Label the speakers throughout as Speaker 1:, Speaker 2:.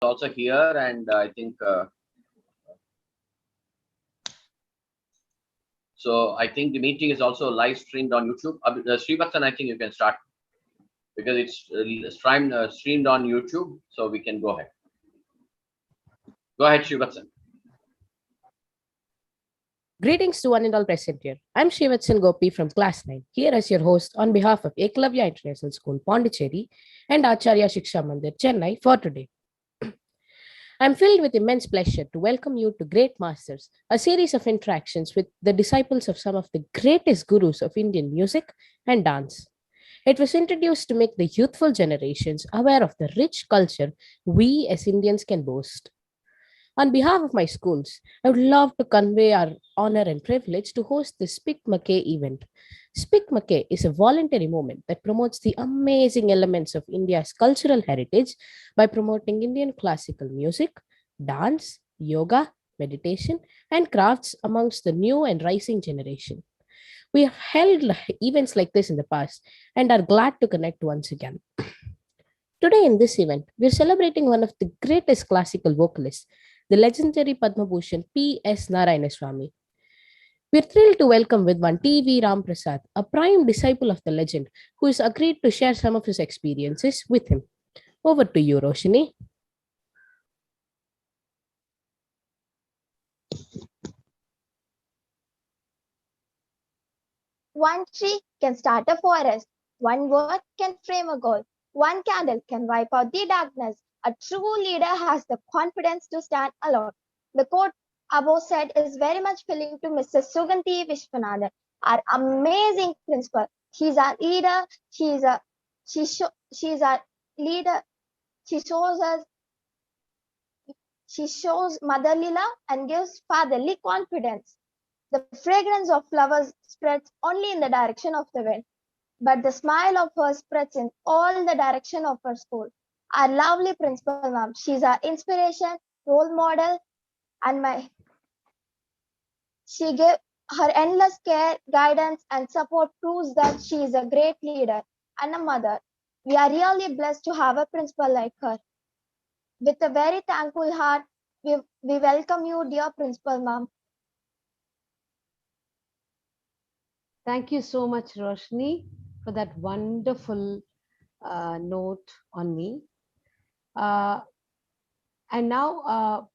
Speaker 1: also here, and I think so. I think the meeting is also live streamed on YouTube. Srivatsan, I think you can start because it's streamed on YouTube, so we can go ahead. Go ahead, Srivatsan.
Speaker 2: Greetings to one and all present here. I'm Shivatsan Gopi from Class 9, here as your host on behalf of Eklavya International School, Pondicherry, and Acharya Shiksha Mandir, Chennai, for today. I'm filled with immense pleasure to welcome you to Great Masters, a series of interactions with the disciples of some of the greatest gurus of Indian music and dance. It was introduced to make the youthful generations aware of the rich culture we as Indians can boast. On behalf of my schools, I would love to convey our honor and privilege to host the SPIC MACAY event. SPIC MACAY is a voluntary movement that promotes the amazing elements of India's cultural heritage by promoting Indian classical music, dance, yoga, meditation, and crafts amongst the new and rising generation. We have held events like this in the past and are glad to connect once again. Today, in this event, we're celebrating one of the greatest classical vocalists, the legendary Padma Bhushan P.S. Narayanaswamy. We're thrilled to welcome with one T.V. Ramprasad, a prime disciple of the legend, who has agreed to share some of his experiences with him. Over to you, Roshini.
Speaker 3: One tree can start a forest. One word can frame a goal. One candle can wipe out the darkness. A true leader has the confidence to stand alone. The quote above said is very much filling to Mrs. Suganti Vishwanathan, our amazing principal. She's our leader. She's our leader. She shows us. She shows motherly love and gives fatherly confidence. The fragrance of flowers spreads only in the direction of the wind, but the smile of her spreads in all the direction of her school. Our lovely principal ma'am, she's our inspiration, role model, and she gave her endless care, guidance, and support proves that she is a great leader and a mother. We are really blessed to have a principal like her. With a very thankful heart, we welcome you, dear principal ma'am.
Speaker 4: Thank you so much, Roshni, for that wonderful note on me. And now,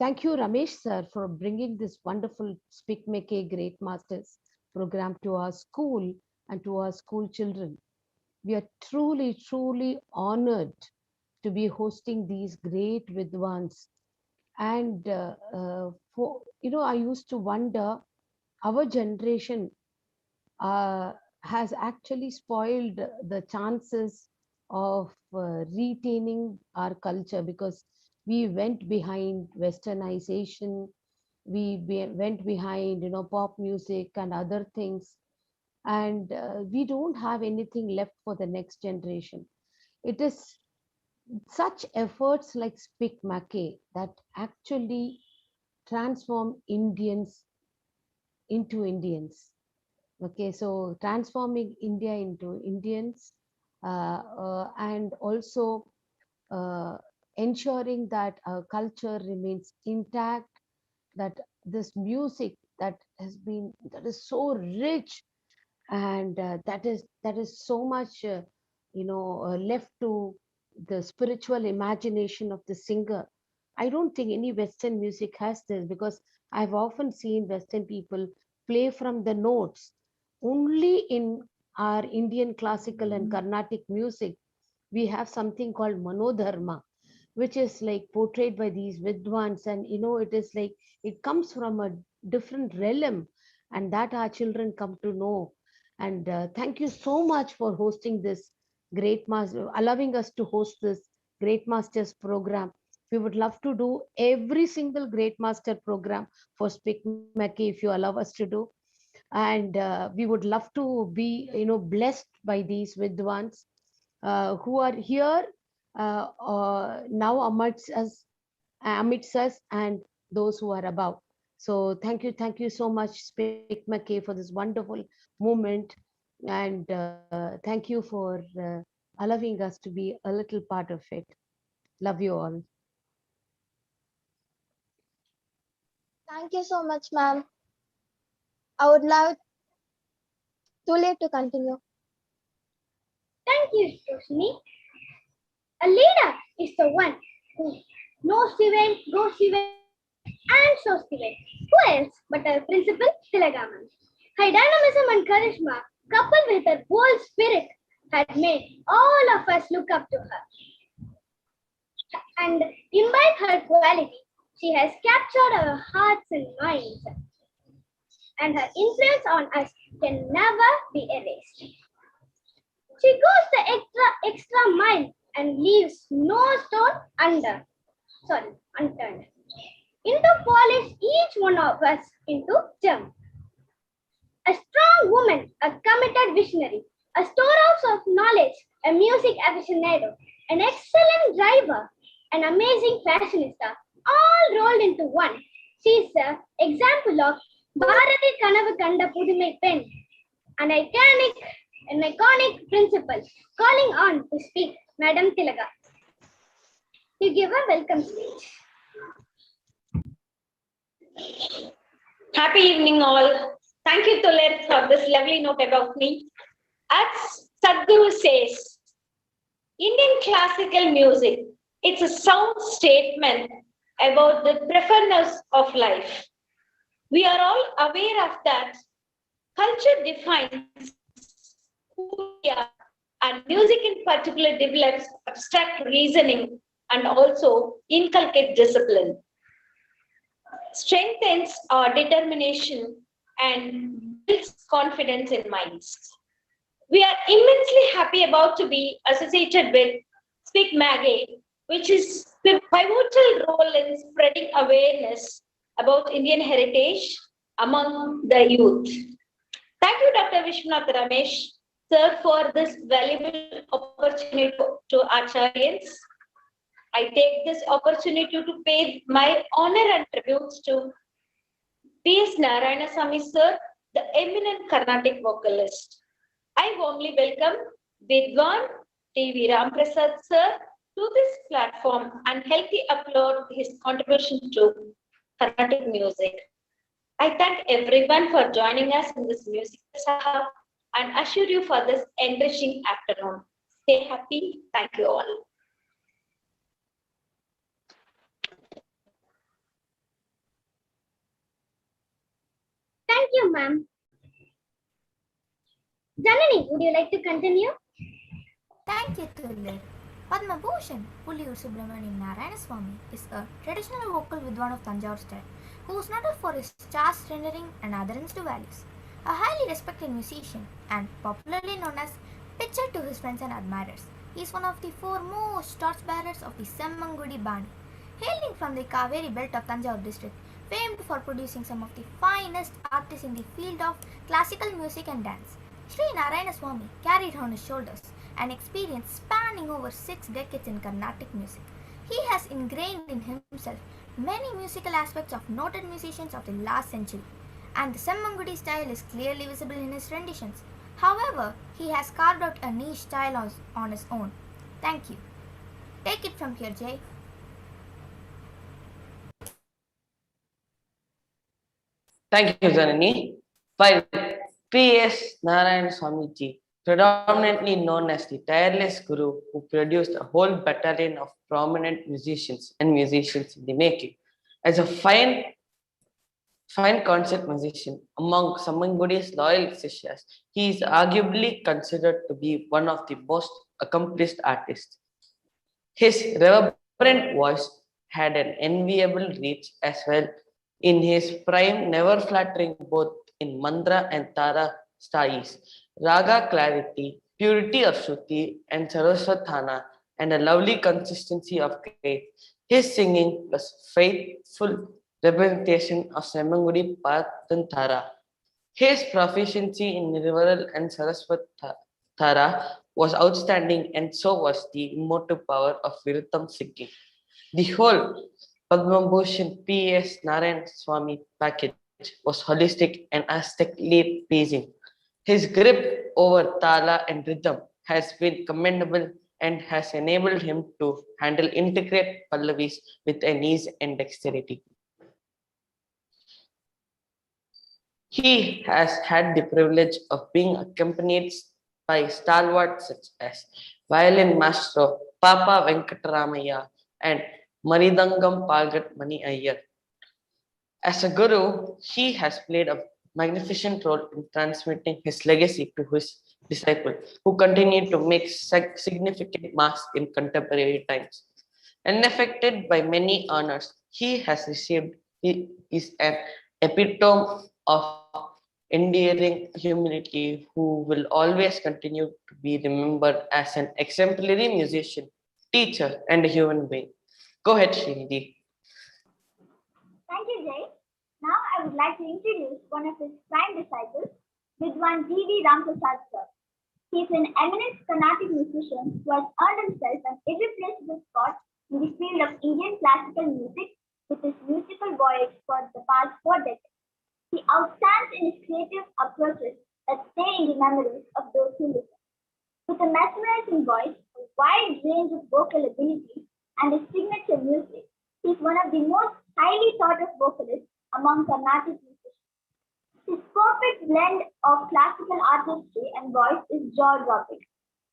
Speaker 4: thank you, Ramesh sir, for bringing this wonderful SPIC MACAY Great Masters program to our school and to our school children. We are truly, truly honored to be hosting these great Vidwans. And I used to wonder, our generation has actually spoiled the chances of retaining our culture, because we went behind westernization, we went behind pop music and other things, and we don't have anything left for the next generation. It is such efforts like SPIC MACAY that actually transform Indians into Indians. Okay, so transforming India into Indians, and also ensuring that our culture remains intact, that this music that is so rich, and that is so much left to the spiritual imagination of the singer. I don't think any Western music has this, because I've often seen Western people play from the notes. Only in our Indian classical and Carnatic music, we have something called Manodharma, which is like portrayed by these Vidwans, and it is like it comes from a different realm, and that our children come to know. And thank you so much for hosting this great master, allowing us to host this Great Masters program. We would love to do every single Great Master program for SPIC MACAY if you allow us to do. And we would love to be blessed by these Vidwans who are here now amidst us, and those who are above. So thank you so much, SPIC MACAY, for this wonderful moment, and thank you for allowing us to be a little part of it. Love you all.
Speaker 3: Thank you so much, ma'am. I would love Tule to continue.
Speaker 5: Thank you, Roshni. A leader is the one who knows the way, goes the way, and shows the way. Who else but our principal Tilagaman? Her dynamism and charisma, coupled with her bold spirit, had made all of us look up to her and imbibe her quality. She has captured our hearts and minds, and her influence on us can never be erased. She goes the extra mile and leaves no stone unturned. Into polish each one of us into gem. A strong woman, a committed visionary, a storehouse of knowledge, a music aficionado, an excellent driver, an amazing fashionista, all rolled into one. She is an example of Bharati Kanavu Kanda Pudumai Pen, an iconic principle, calling on to speak Madam Tilaga. To give a welcome speech.
Speaker 6: Happy evening all. Thank you, Tulet, for this lovely note about me. As Sadhguru says, Indian classical music, it's a sound statement about the preference of life. We are all aware of that. Culture defines who we are, and music in particular develops abstract reasoning and also inculcate discipline, strengthens our determination, and builds confidence in minds. We are immensely happy about to be associated with SPIC MACAY, which is a pivotal role in spreading awareness about Indian heritage among the youth. Thank you, Dr. Vishwanath Ramesh, sir, for this valuable opportunity to Acharyans. I take this opportunity to pay my honor and tributes to P.S. Narayanaswamy, sir, the eminent Carnatic vocalist. I warmly welcome Vidwan T.V. Ramprasad, sir, to this platform and healthy applaud his contribution to Carnatic music. I thank everyone for joining us in this music saha and assure you for this enriching afternoon. Stay happy. Thank you all.
Speaker 5: Thank you, ma'am. Janani, would you like to continue?
Speaker 7: Thank you, Tulli. Padma Bhushan Pulliyur Subramanian Narayanaswamy is a traditional vocal Vidwan of Tanjore state who is noted for his chaste rendering and adherence to values. A highly respected musician and popularly known as Pitcher to his friends and admirers, he is one of the foremost torchbearers of the Semmangudi Bani. Hailing from the Kaveri belt of Tanjore district, famed for producing some of the finest artists in the field of classical music and dance, Sri Narayanaswamy carried on his shoulders an experience spanning over 6 decades in Carnatic music. He has ingrained in himself many musical aspects of noted musicians of the last century, and the Semmangudi style is clearly visible in his renditions. However, he has carved out a niche style on his own. Thank you. Take it from here, Jay.
Speaker 8: Thank you, Janani. While P.S. Narayanaswamy ji, predominantly known as the tireless guru who produced a whole battalion of prominent musicians in the making, as a fine concert musician among Sammangudi's loyal Sishyas, he is arguably considered to be one of the most accomplished artists. His reverberant voice had an enviable reach as well in his prime, never flattering both in Mandra and Tara styles, raga clarity, purity of Shruti and Saraswathana, and a lovely consistency of grace. His singing was faithful representation of Semmangudi Patantara. His proficiency in Niruvaral and Saraswathara was outstanding, and so was the emotive power of Virutham singing. The whole Padma Bhushan P.S. Narayanaswamy package was holistic and aesthetically pleasing. His grip over tala and rhythm has been commendable, and has enabled him to handle intricate pallavis with an ease and dexterity. He has had the privilege of being accompanied by stalwarts such as violin maestro Papa Venkataramaya and Maridangam Pagat Mani Iyer. As a guru, he has played a magnificent role in transmitting his legacy to his disciples, who continue to make significant marks in contemporary times. Unaffected by many honors he has received, he is an epitome of endearing humility who will always continue to be remembered as an exemplary musician, teacher, and a human being. Go ahead, Srinidhi.
Speaker 5: Thank you, Jay. Now I would like to introduce one of his prime disciples, Vidwan G.V. Ramprasad sir. He is an eminent Carnatic musician who has earned himself an irreplaceable spot in the field of Indian classical music with his musical voyage for the past 4 decades. He outstands in his creative approaches that stay in the memories of those who listen. With a mesmerizing voice, a wide range of vocal abilities, and his signature music, he is one of the most highly thought of vocalists among Carnatic musicians. His perfect blend of classical artistry and voice is jaw-dropping.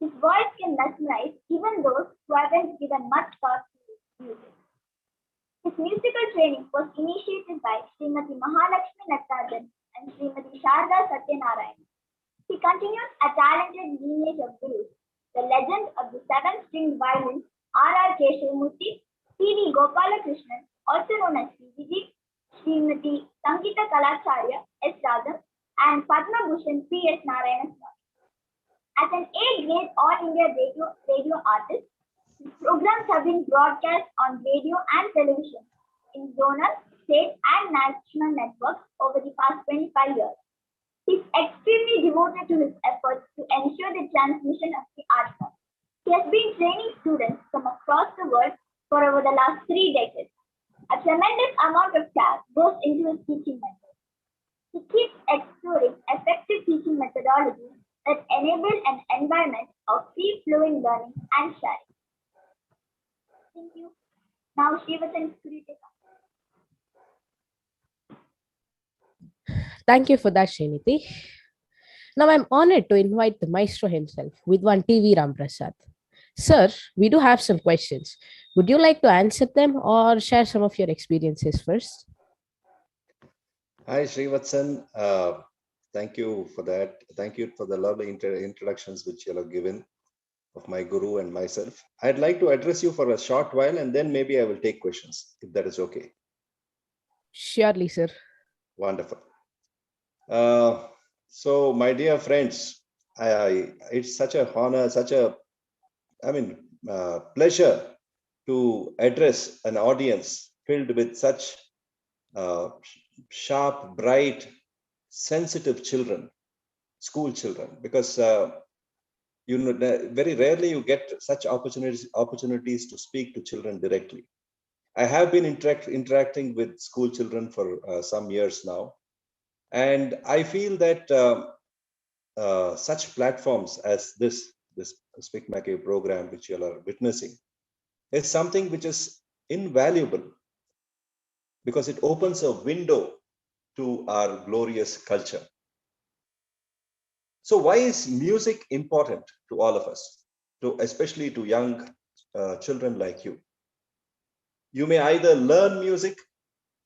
Speaker 5: His voice can mesmerize even those who haven't given much thought to his music. His musical training was initiated by Srimati Mahalakshmi Natarajan and Srimati Sharda Satyanarayan. He continues a talented lineage of gurus, the legend of the 7-stringed violin R.R. Keshavamurthy, P.V. Gopalakrishnan, also known as P.V.G., Srimati Sangita Kalacharya S. Radham, and Padma Bhushan P.S. Narayanaswamy. As an A-grade All India radio artist, his programs have been broadcast on radio and television in zonal, state, and national networks over the past 25 years. He is extremely devoted to his efforts to ensure the transmission of the art form. He has been training students from across the world for over the last 3 decades. A tremendous amount of care goes into his teaching method. He keeps exploring effective teaching methodologies that enable an environment of free-flowing learning and sharing. Thank you. Now, Shrivatsan, could you take up?
Speaker 2: Thank you for that, Srinidhi. Now I'm honored to invite the maestro himself, Vidwan T.V. Ramprasad. Sir, we do have some questions. Would you like to answer them or share some of your experiences first?
Speaker 9: Hi, Srivatsan. Thank you for that. Thank you for the lovely introductions which you have given of my guru and myself. I'd like to address you for a short while and then maybe I will take questions, if that is okay.
Speaker 2: Surely, sir.
Speaker 9: Wonderful. So, my dear friends, it's such a honor, pleasure to address an audience filled with such sharp, bright, sensitive children, school children, because very rarely you get such opportunities to speak to children directly. I have been interacting with school children for some years now, and I feel that such platforms as this SPIC MACAY program, which you are witnessing, is something which is invaluable because it opens a window to our glorious culture. So why is music important to all of us, especially to young children like you? You may either learn music.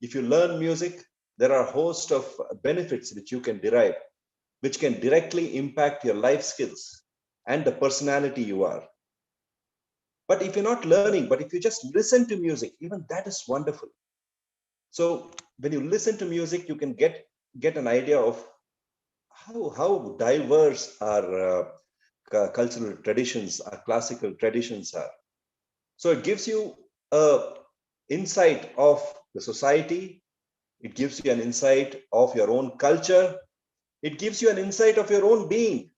Speaker 9: If you learn music, there are a host of benefits which you can derive, which can directly impact your life skills and the personality you are. But if you're not learning, but if you just listen to music, even that is wonderful. So when you listen to music, you can get an idea of how diverse our cultural traditions, our classical traditions are. So it gives you an insight of the society. It gives you an insight of your own culture. It gives you an insight of your own being,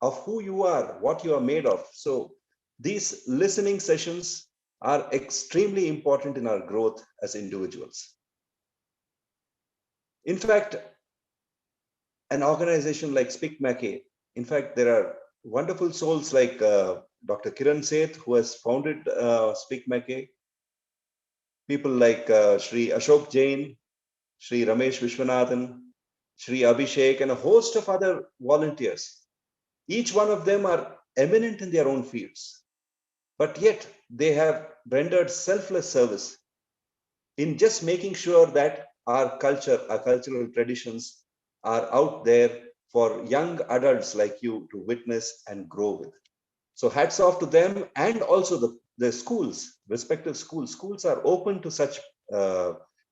Speaker 9: of who you are, what you are made of. So these listening sessions are extremely important in our growth as individuals. In fact, an organization like SPIC MACAY, in fact, there are wonderful souls like Dr. Kiran Seth, who has founded SPIC MACAY, people like Sri Ashok Jain, Sri Ramesh Vishwanathan, Sri Abhishek, and a host of other volunteers. Each one of them are eminent in their own fields, but yet they have rendered selfless service in just making sure that our culture, our cultural traditions are out there for young adults like you to witness and grow with. So hats off to them, and also the schools, respective schools. Schools are open to such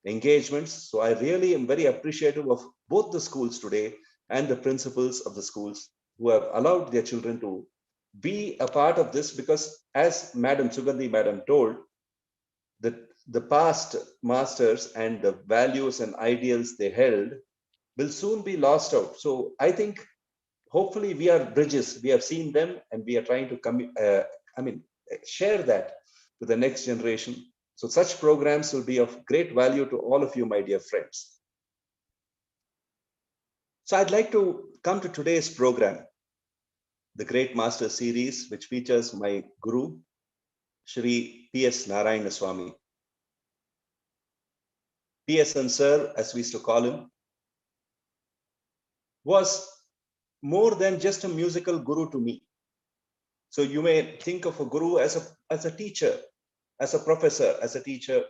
Speaker 9: engagements. So I really am very appreciative of both the schools today and the principals of the schools who have allowed their children to be a part of this, because as Madam Sugandhi Madam told, the past masters and the values and ideals they held will soon be lost out. So I think hopefully we are bridges. We have seen them and we are trying to share that to the next generation. So such programs will be of great value to all of you, my dear friends. So I'd like to come to today's program, the Great Master Series, which features my Guru, Shri P.S. Narayanaswamy. PSN Sir, as we used to call him, was more than just a musical guru to me. So you may think of a guru as a teacher, as a professor, as a teacher.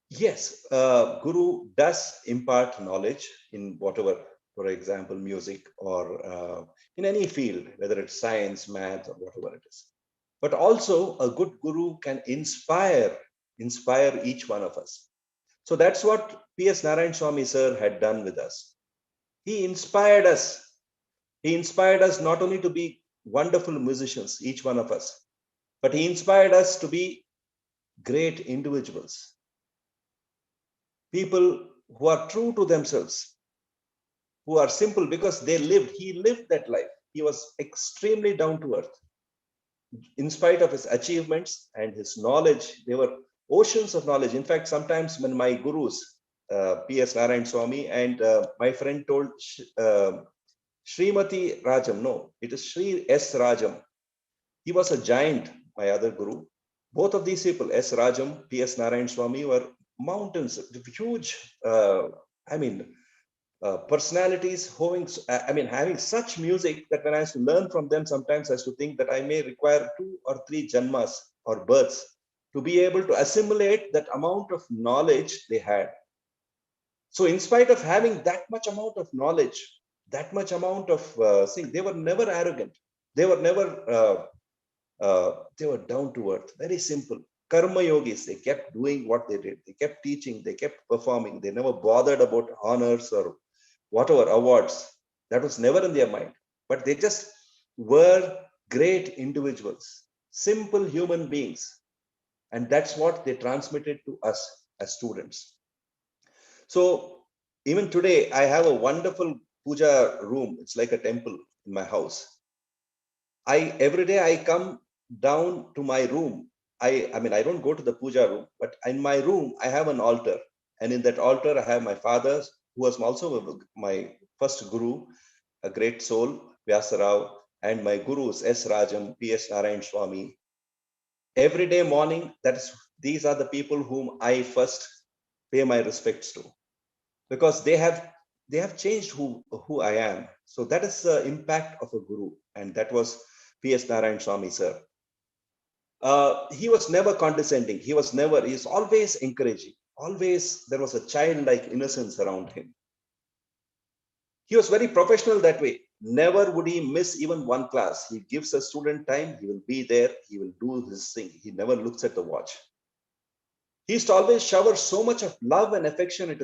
Speaker 9: Yes, guru does impart knowledge in whatever, for example, music or in any field, whether it's science, math, or whatever it is. But also a good guru can inspire each one of us. So that's what P.S. Narayanaswamy Sir had done with us. He inspired us. He inspired us not only to be wonderful musicians, each one of us, but he inspired us to be great individuals. People who are true to themselves, who are simple because he lived that life. He was extremely down to earth. In spite of his achievements and his knowledge, there were oceans of knowledge. In fact, sometimes when my gurus, P.S. Narayanaswamy and my friend told Srimati Rajam, no, it is Sri S. Rajam. He was a giant, my other guru. Both of these people, S. Rajam, P.S. Narayanaswamy, were mountains, huge, personalities having such music that when I used to learn from them, sometimes I used to think that I may require 2 or 3 janmas or births to be able to assimilate that amount of knowledge they had. So in spite of having that much amount of knowledge, that much amount of they were never arrogant. They were never, they were down to earth, very simple. Karma yogis, they kept doing what they did. They kept teaching, they kept performing. They never bothered about honors or whatever awards. That was never in their mind. But they just were great individuals, simple human beings. And that's what they transmitted to us as students. So even today, I have a wonderful puja room. It's like a temple in my house. Every day I come down to my room. I don't go to the puja room, but in my room, I have an altar. And in that altar, I have my father, who was also my first guru, a great soul, Vyasarao, and my gurus, S. Rajam, P.S. Narayanaswamy. Every day morning, these are the people whom I first pay my respects to, because they have changed who I am. So that is the impact of a guru, and that was P.S. Narayanaswamy Sir. He was never condescending. He's always encouraging. Always there was a childlike innocence around him. He was very professional that way. Never would he miss even one class. He gives a student time. He will be there. He will do his thing. He never looks at the watch. He used to always shower so much of love and affection on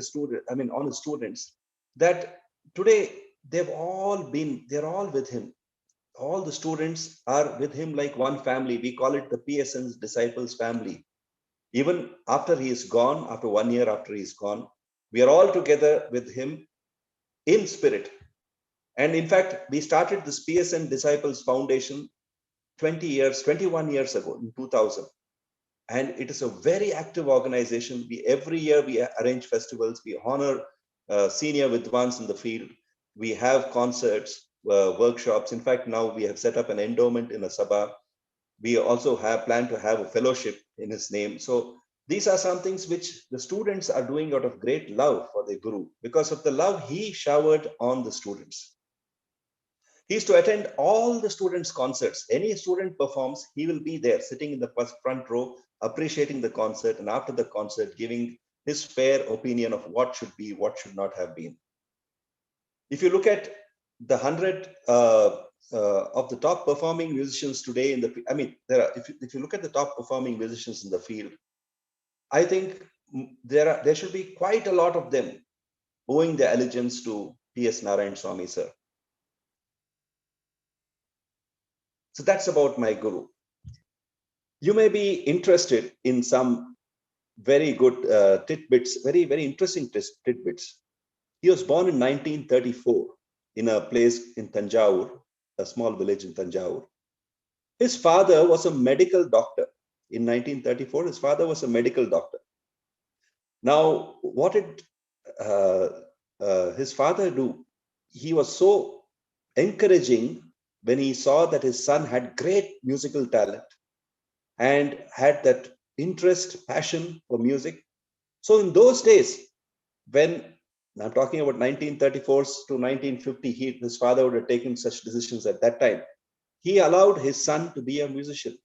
Speaker 9: his students, that today they're all with him. All the students are with him like one family. We call it the PSN's Disciples Family. Even after he is gone, after 1 year after he is gone, we are all together with him in spirit. And in fact, we started this PSN Disciples Foundation 21 years ago in 2000. And it is a very active organization. Every year we arrange festivals. We honor senior Vidwans in the field. We have concerts. workshops. In fact, now we have set up an endowment in a Sabha. We also have planned to have a fellowship in his name. So these are some things which the students are doing out of great love for the Guru, because of the love he showered on the students. He used to attend all the students' concerts. Any student performs, he will be there sitting in the front row, appreciating the concert, and after the concert, giving his fair opinion of what should be, what should not have been. If you look at the 100 of the top performing musicians today in the, I mean, if you look at the top performing musicians in the field, I think there should be quite a lot of them owing their allegiance to P.S. Narayanaswamy, sir. So that's about my Guru. You may be interested in some very good tidbits, very, very interesting tidbits. He was born in 1934 in a place in Tanjore, a small village in Tanjore. His father was a medical doctor. In 1934, his father was a medical doctor. Now, what did his father do? He was so encouraging when he saw that his son had great musical talent and had that interest, passion for music. So in those days, when I'm talking about 1934 to 1950, his father would have taken such decisions at that time. He allowed his son to be a musician.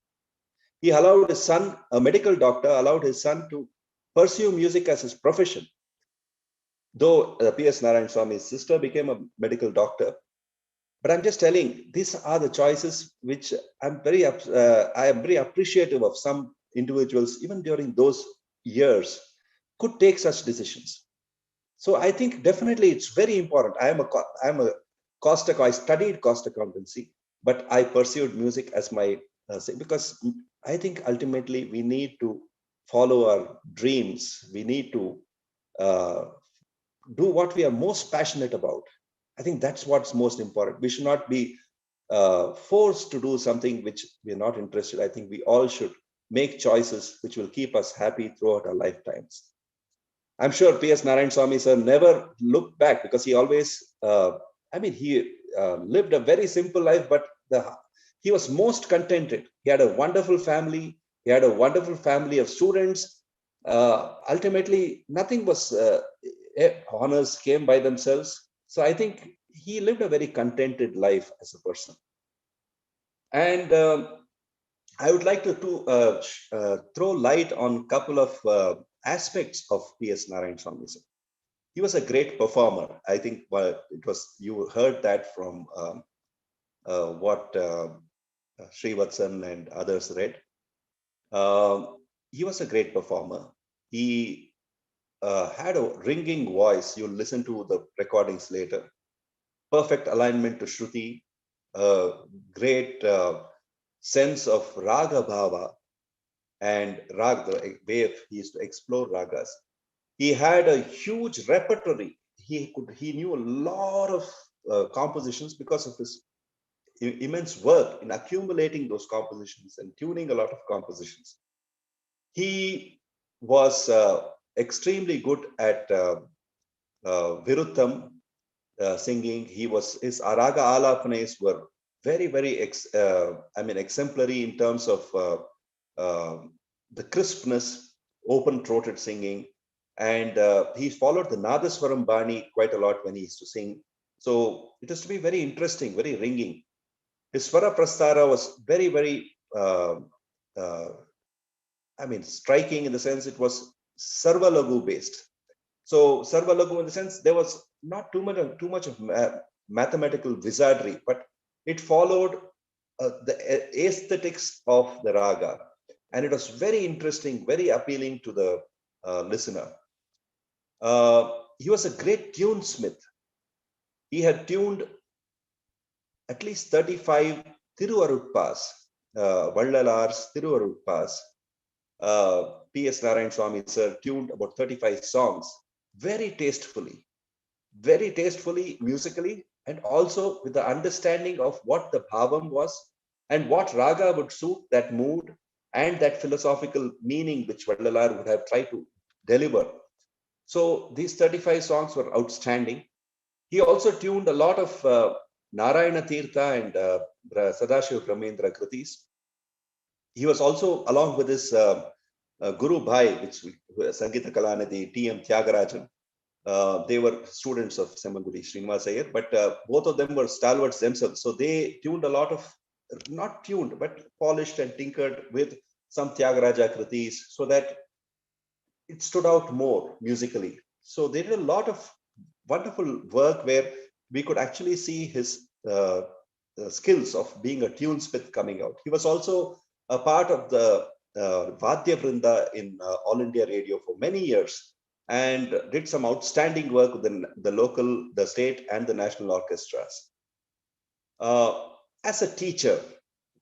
Speaker 9: He allowed his son, a medical doctor, allowed his son to pursue music as his profession. Though P.S. Narayanaswamy's sister became a medical doctor. But I'm just telling, these are the choices which I am very appreciative of. Some individuals, even during those years, could take such decisions. So I think definitely it's very important. I studied cost accountancy, but I pursued music as my because I think ultimately we need to follow our dreams. We need to do what we are most passionate about. I think that's what's most important. We should not be forced to do something which we are not interested. I think we all should make choices which will keep us happy throughout our lifetimes. I'm sure P.S. Narayanaswamy sir never looked back, because he always, he lived a very simple life, but he was most contented. He had a wonderful family. He had a wonderful family of students. Ultimately, nothing was, honors came by themselves. So I think he lived a very contented life as a person. And I would like to throw light on a couple of aspects of P.S. Narayanaswamy. He was a great performer. I think you heard that from what Srivatsan and others read. He was a great performer. He had a ringing voice. You'll listen to the recordings later. Perfect alignment to Shruti, great sense of raga bhava and raga, the way he used to explore ragas. He had a huge repertory. He knew a lot of compositions because of his immense work in accumulating those compositions and tuning a lot of compositions. He was extremely good at Viruttam singing. His Araga Alapanes were very, very exemplary in terms of the crispness, open-throated singing. And he followed the Nadaswaram Bani quite a lot when he used to sing. So it has to be very interesting, very ringing. His Swara Prastara was very, very striking in the sense it was Sarvalagu based. So Sarvalagu, in the sense there was not too much of mathematical wizardry, but it followed the aesthetics of the raga, and it was very interesting, very appealing to the listener. He was a great tunesmith. He had tuned at least 35 Tiruvarutpas, Vallalars Tiruvarutpas. P.S. Narayanaswamy sir tuned about 35 songs very tastefully musically, and also with the understanding of what the bhavam was and what raga would suit that mood and that philosophical meaning which Vallalar would have tried to deliver. So these 35 songs were outstanding. He also tuned a lot of Narayana Tirtha and Sadashiv Brahmendra Kritis. He was also, along with his Guru Bhai, which Sangeeta Kalanidhi, T.M. Tyagarajan, they were students of Semmangudi Srinivas Iyer, but both of them were stalwarts themselves. So they tuned a lot of, not tuned, but polished and tinkered with some Tyagaraja Kritis so that it stood out more musically. So they did a lot of wonderful work where we could actually see his skills of being a tunesmith coming out. He was also a part of the Vadya Vrinda in All India Radio for many years and did some outstanding work with the local, the state and the national orchestras. As a teacher,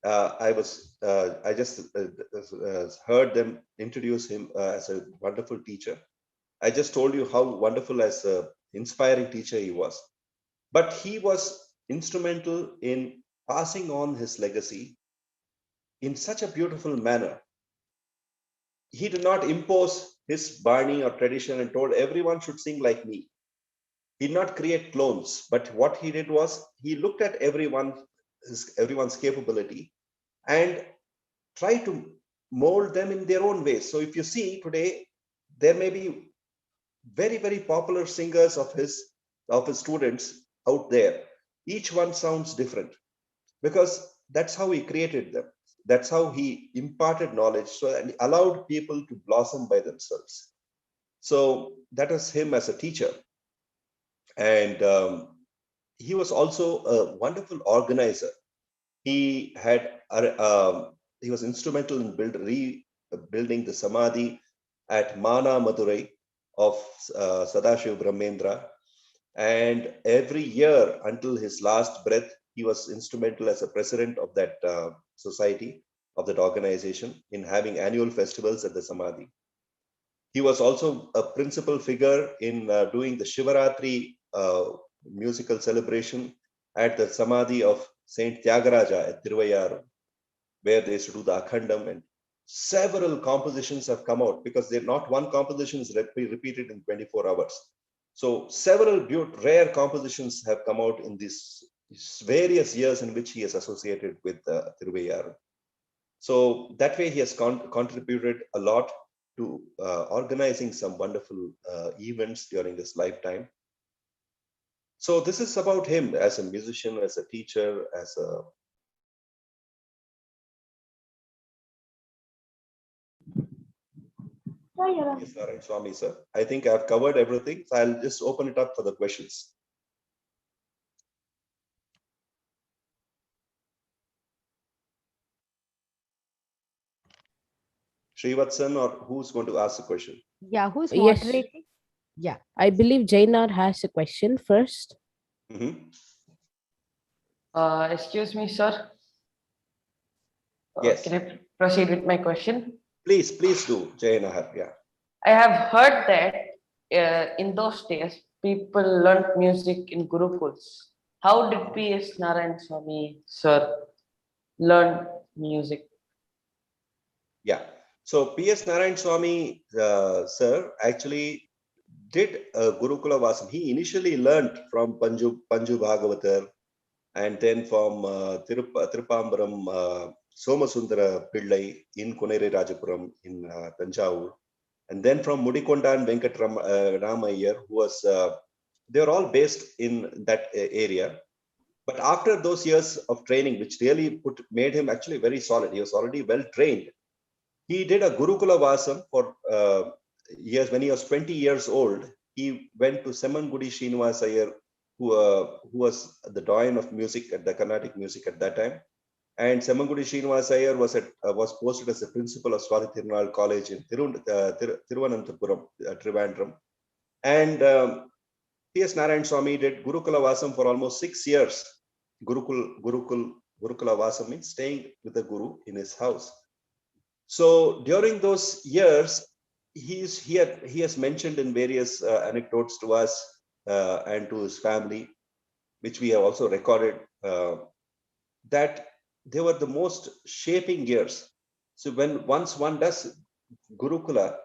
Speaker 9: I just heard them introduce him as a wonderful teacher. I just told you how wonderful as an inspiring teacher he was. But he was instrumental in passing on his legacy in such a beautiful manner. He did not impose his Bani or tradition and told everyone should sing like me. He did not create clones, but what he did was he looked at everyone's capability and try to mold them in their own ways. So if you see today, there may be very, very popular singers of his students out there. Each one sounds different because that's how he created them. That's how he imparted knowledge and allowed people to blossom by themselves. So that was him as a teacher. And he was also a wonderful organizer. He was instrumental in rebuilding the Samadhi at Mana Madurai of Sadashiv Brahmendra. And every year until his last breath, he was instrumental as a president of that society, of that organization, in having annual festivals at the Samadhi. He was also a principal figure in doing the Shivaratri musical celebration at the Samadhi of Saint Tyagaraja at Tiruvayar, where they used to do the Akhandam, and several compositions have come out because not one composition is repeated in 24 hours. So several rare compositions have come out in these various years in which he is associated with Tiruvayar. So that way he has contributed a lot to organizing some wonderful events during his lifetime. So this is about him as a musician, as a teacher, as a Yes, Narayan Swami, sir. I think I've covered everything, so I'll just open it up for the questions. Srivatsan, or who's going to ask the question?
Speaker 4: Yeah, who's
Speaker 2: Yes.
Speaker 4: moderating?
Speaker 2: Yeah, I believe Jainar has a question first.
Speaker 8: Excuse me, sir.
Speaker 9: Yes.
Speaker 8: Can I proceed with my question?
Speaker 9: Please do, Jayanahar. Yeah.
Speaker 8: I have heard that in those days, people learned music in Gurukuls. How did P.S. Narayanaswamy, sir, learn music?
Speaker 9: Yeah. So P.S. Narayanaswamy, sir, actually did Gurukula Vasam. He initially learned from Panju Bhagavatar and then from Tirupambaram Somasundara Pillai in Kunere Rajapuram in Tanjavur. And then from Mudikonda and Venkat Ramayyer, who was, they were all based in that area. But after those years of training, which really made him actually very solid, he was already well trained. He did a Gurukula Vasam for years. When he was 20 years old, he went to Semmangudi Srinivas Iyer, who was the doyen of music at the Carnatic music at that time. And Semmangudi Srinivas Iyer was posted as the principal of Swati Tirunal College in Thiruvananthapuram, Trivandrum. And P.S. Narayanaswamy did Gurukula Vasam for almost 6 years. Gurukula Vasam means staying with the Guru in his house. So during those years, he has mentioned in various anecdotes to us and to his family, which we have also recorded, that they were the most shaping years. So once one does Gurukula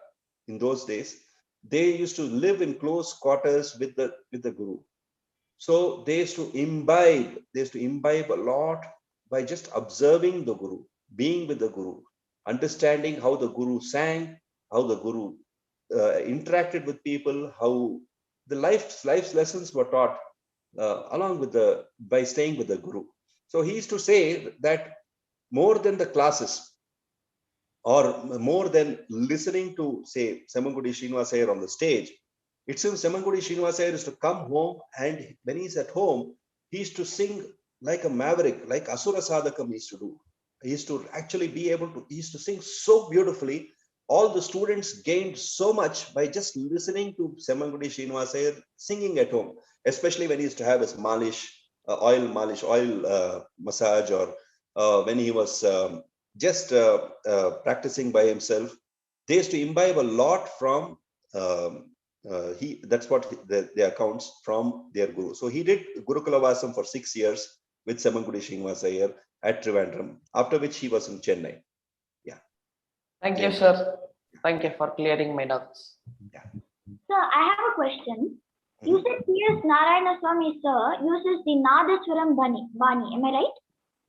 Speaker 9: in those days, they used to live in close quarters with the Guru. So they used to imbibe a lot by just observing the Guru, being with the Guru, understanding how the Guru sang, how the Guru interacted with people, how the life's lessons were taught along with by staying with the Guru. So he used to say that more than the classes or more than listening to, say, Semangudi Srinivasayar on the stage, it seems Semangudi Srinivasayar is to come home, and when he's at home, he used to sing like a maverick, like Asura Sadhakam he used to do. He used to actually be able to, he used to sing so beautifully. All the students gained so much by just listening to Semangudi Srinivasayar singing at home, especially when he used to have his oil massage, or when he was just practicing by himself. They used to imbibe a lot from that's what the accounts from their Guru. So he did Gurukula Vasam for 6 years with Semangudi Srinivasayar at Trivandrum, after which he was in Chennai. Yeah.
Speaker 8: Thank you, sir. Thank you for clearing my doubts.
Speaker 9: Yeah.
Speaker 5: Sir, I have a question. You said P.S. Narayanaswamy sir uses the Nadaswaram Bani. Am I right?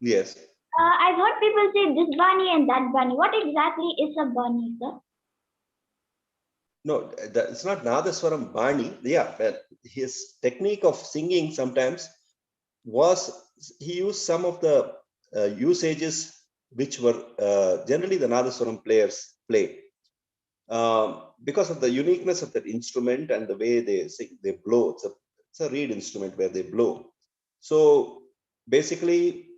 Speaker 9: Yes.
Speaker 5: I've heard people say this Bani and that Bani. What exactly is a Bani, sir?
Speaker 9: No, it's not Nadaswaram Bani. Yeah, but his technique of singing sometimes was, he used some of the usages which were generally the Nadaswaram players play. Because of the uniqueness of that instrument and the way they sing, they blow. It's a reed instrument where they blow. So basically,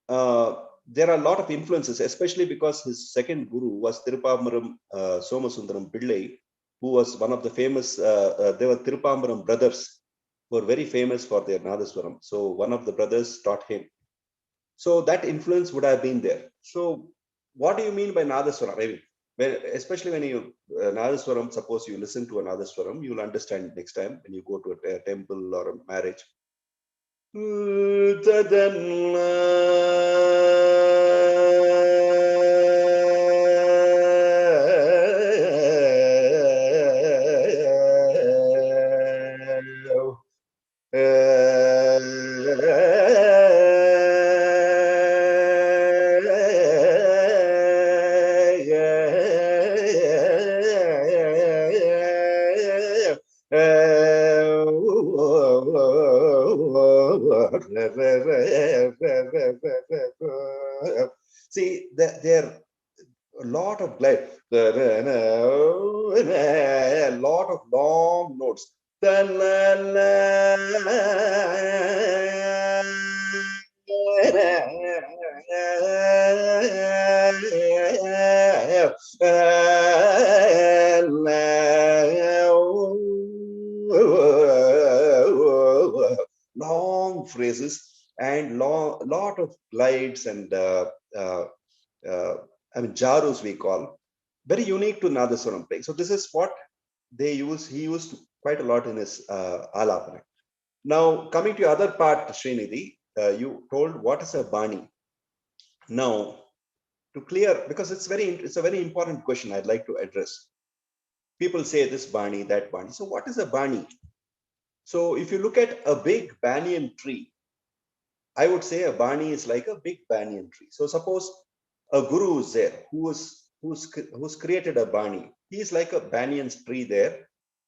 Speaker 9: there are a lot of influences, especially because his second guru was Tirupambaram Somasundaram Pillai, who was one of the famous, they were Tirupambaram brothers, who were very famous for their Nadaswaram. So one of the brothers taught him. So that influence would have been there. So what do you mean by Nadaswaram? I mean, especially when you Nadaswaram, suppose you listen to a Nadaswaram, you will understand next time when you go to a temple or a marriage. See, there are a lot of glide, a lot of long notes. Long phrases and lot of glides and I mean jarus we call, very unique to Nadaswaram playing. So this is what they use. He used quite a lot in his alapana. Now coming to your other part, Srinidhi, you told what is a Bani. Now to clear, because it's a very important question I'd like to address. People say this Bani, that Bani. So what is a Bani? So if you look at a big banyan tree, I would say a Bani is like a big banyan tree. So suppose a guru is there who's created a Bani. He is like a banyan tree there.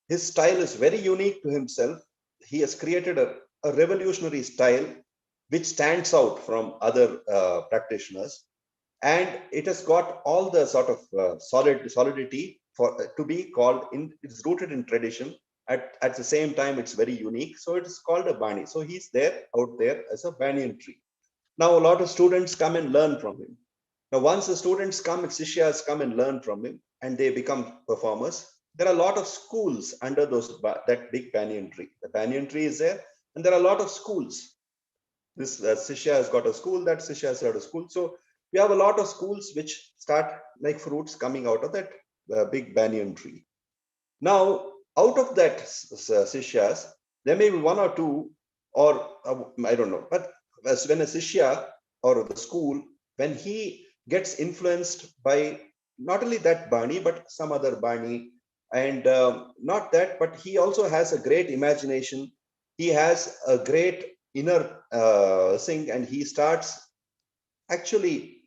Speaker 9: His style is very unique to himself. He has created a revolutionary style which stands out from other practitioners, and it has got all the sort of solidity to be called it's rooted in tradition. At the same time, it's very unique. So it is called a Bani. So he's there out there as a banyan tree. Now a lot of students come and learn from him. Now once the students come, Sishyas come and learn from him, and they become performers. There are a lot of schools under that big banyan tree. The banyan tree is there, and there are a lot of schools. This Sishya has got a school, that Sishya has got a school. So we have a lot of schools which start like fruits coming out of that big banyan tree. Now, out of that Sishyas, there may be one or two, or I don't know. But when a Sishya or the school, when he gets influenced by not only that Bani, but some other Bani, and not that, but he also has a great imagination. he has a great inner thing, and he starts actually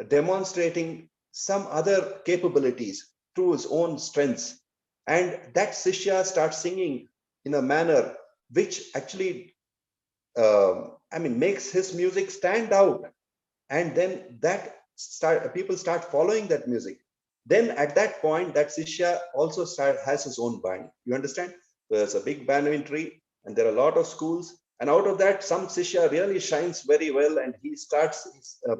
Speaker 9: demonstrating some other capabilities through his own strengths. And that Sishya starts singing in a manner which actually, makes his music stand out. And then people start following that music. Then at that point, that Sishya also has his own band. You understand? There's a big banyan tree, and there are a lot of schools. And out of that, some Sishya really shines very well, and he starts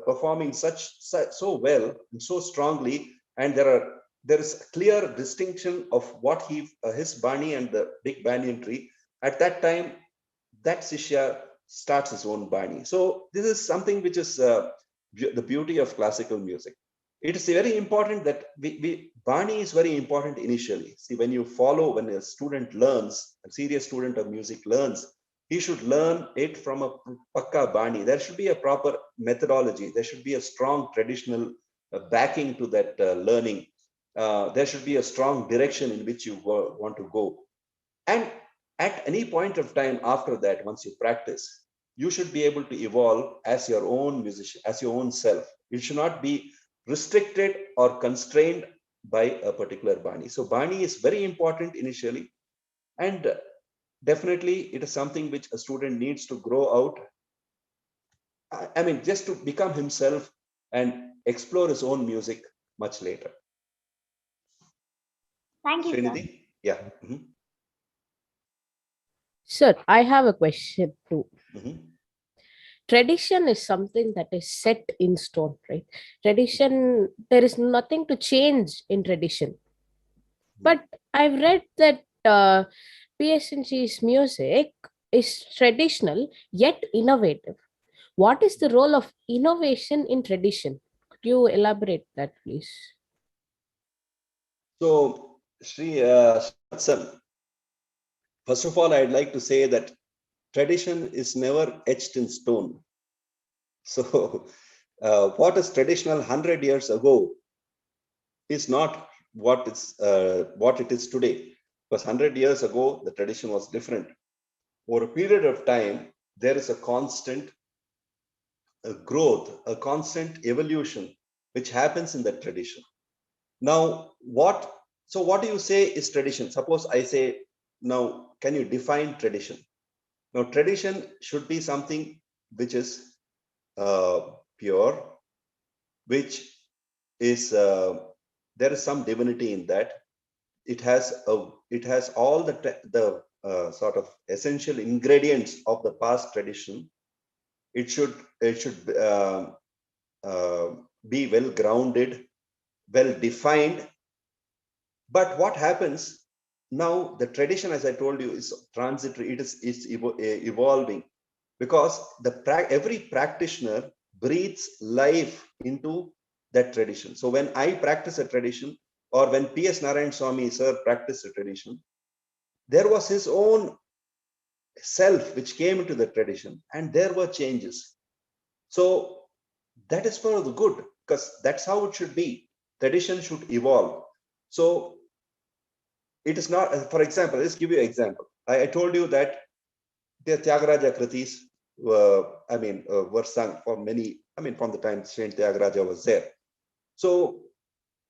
Speaker 9: performing so well and so strongly. And there is a clear distinction of what his bani and the big banyan tree. At that time, that Sishya starts his own bani. So this is something which is the beauty of classical music. It is very important that Bani is very important initially. See, when a student learns, a serious student of music learns, he should learn it from a Pakka Bani. There should be a proper methodology. There should be a strong traditional backing to that learning. There should be a strong direction in which you want to go. And at any point of time after that, once you practice, you should be able to evolve as your own musician, as your own self. You should not be restricted or constrained by a particular Bani. So Bani is very important initially, and definitely it is something which a student needs to grow out. Just to become himself and explore his own music much later.
Speaker 5: Thank you, sir.
Speaker 9: Srinidhi? Yeah.
Speaker 2: Sir, I have a question too.
Speaker 9: Mhm.
Speaker 2: Tradition is something that is set in stone, right? Tradition, there is nothing to change in tradition. But I've read that PSNG's music is traditional yet innovative. What is the role of innovation in tradition? Could you elaborate that, please?
Speaker 9: So, Sri Vatsan, first of all, I'd like to say that tradition is never etched in stone. So, what is traditional 100 years ago is not what it is today. Because 100 years ago, the tradition was different. Over a period of time, there is a constant growth, a constant evolution, which happens in that tradition. Now, what do you say is tradition? Suppose I say, now, can you define tradition? Now, tradition should be something which is pure, which is there is some divinity in that. It has all the sort of essential ingredients of the past tradition. It should be well grounded, well defined. But what happens now, the tradition, as I told you, is transitory. It is evolving, because every practitioner breathes life into that tradition. So when I practice a tradition, or when P.S. Narayanaswamy sir practiced a tradition, there was his own self which came into the tradition, and there were changes. So that is for the good, because that's how it should be. Tradition should evolve. So it is not, for example, let's give you an example. I told you that the Tyagaraja Kritis were sung for many, from the time Saint Tyagaraja was there. So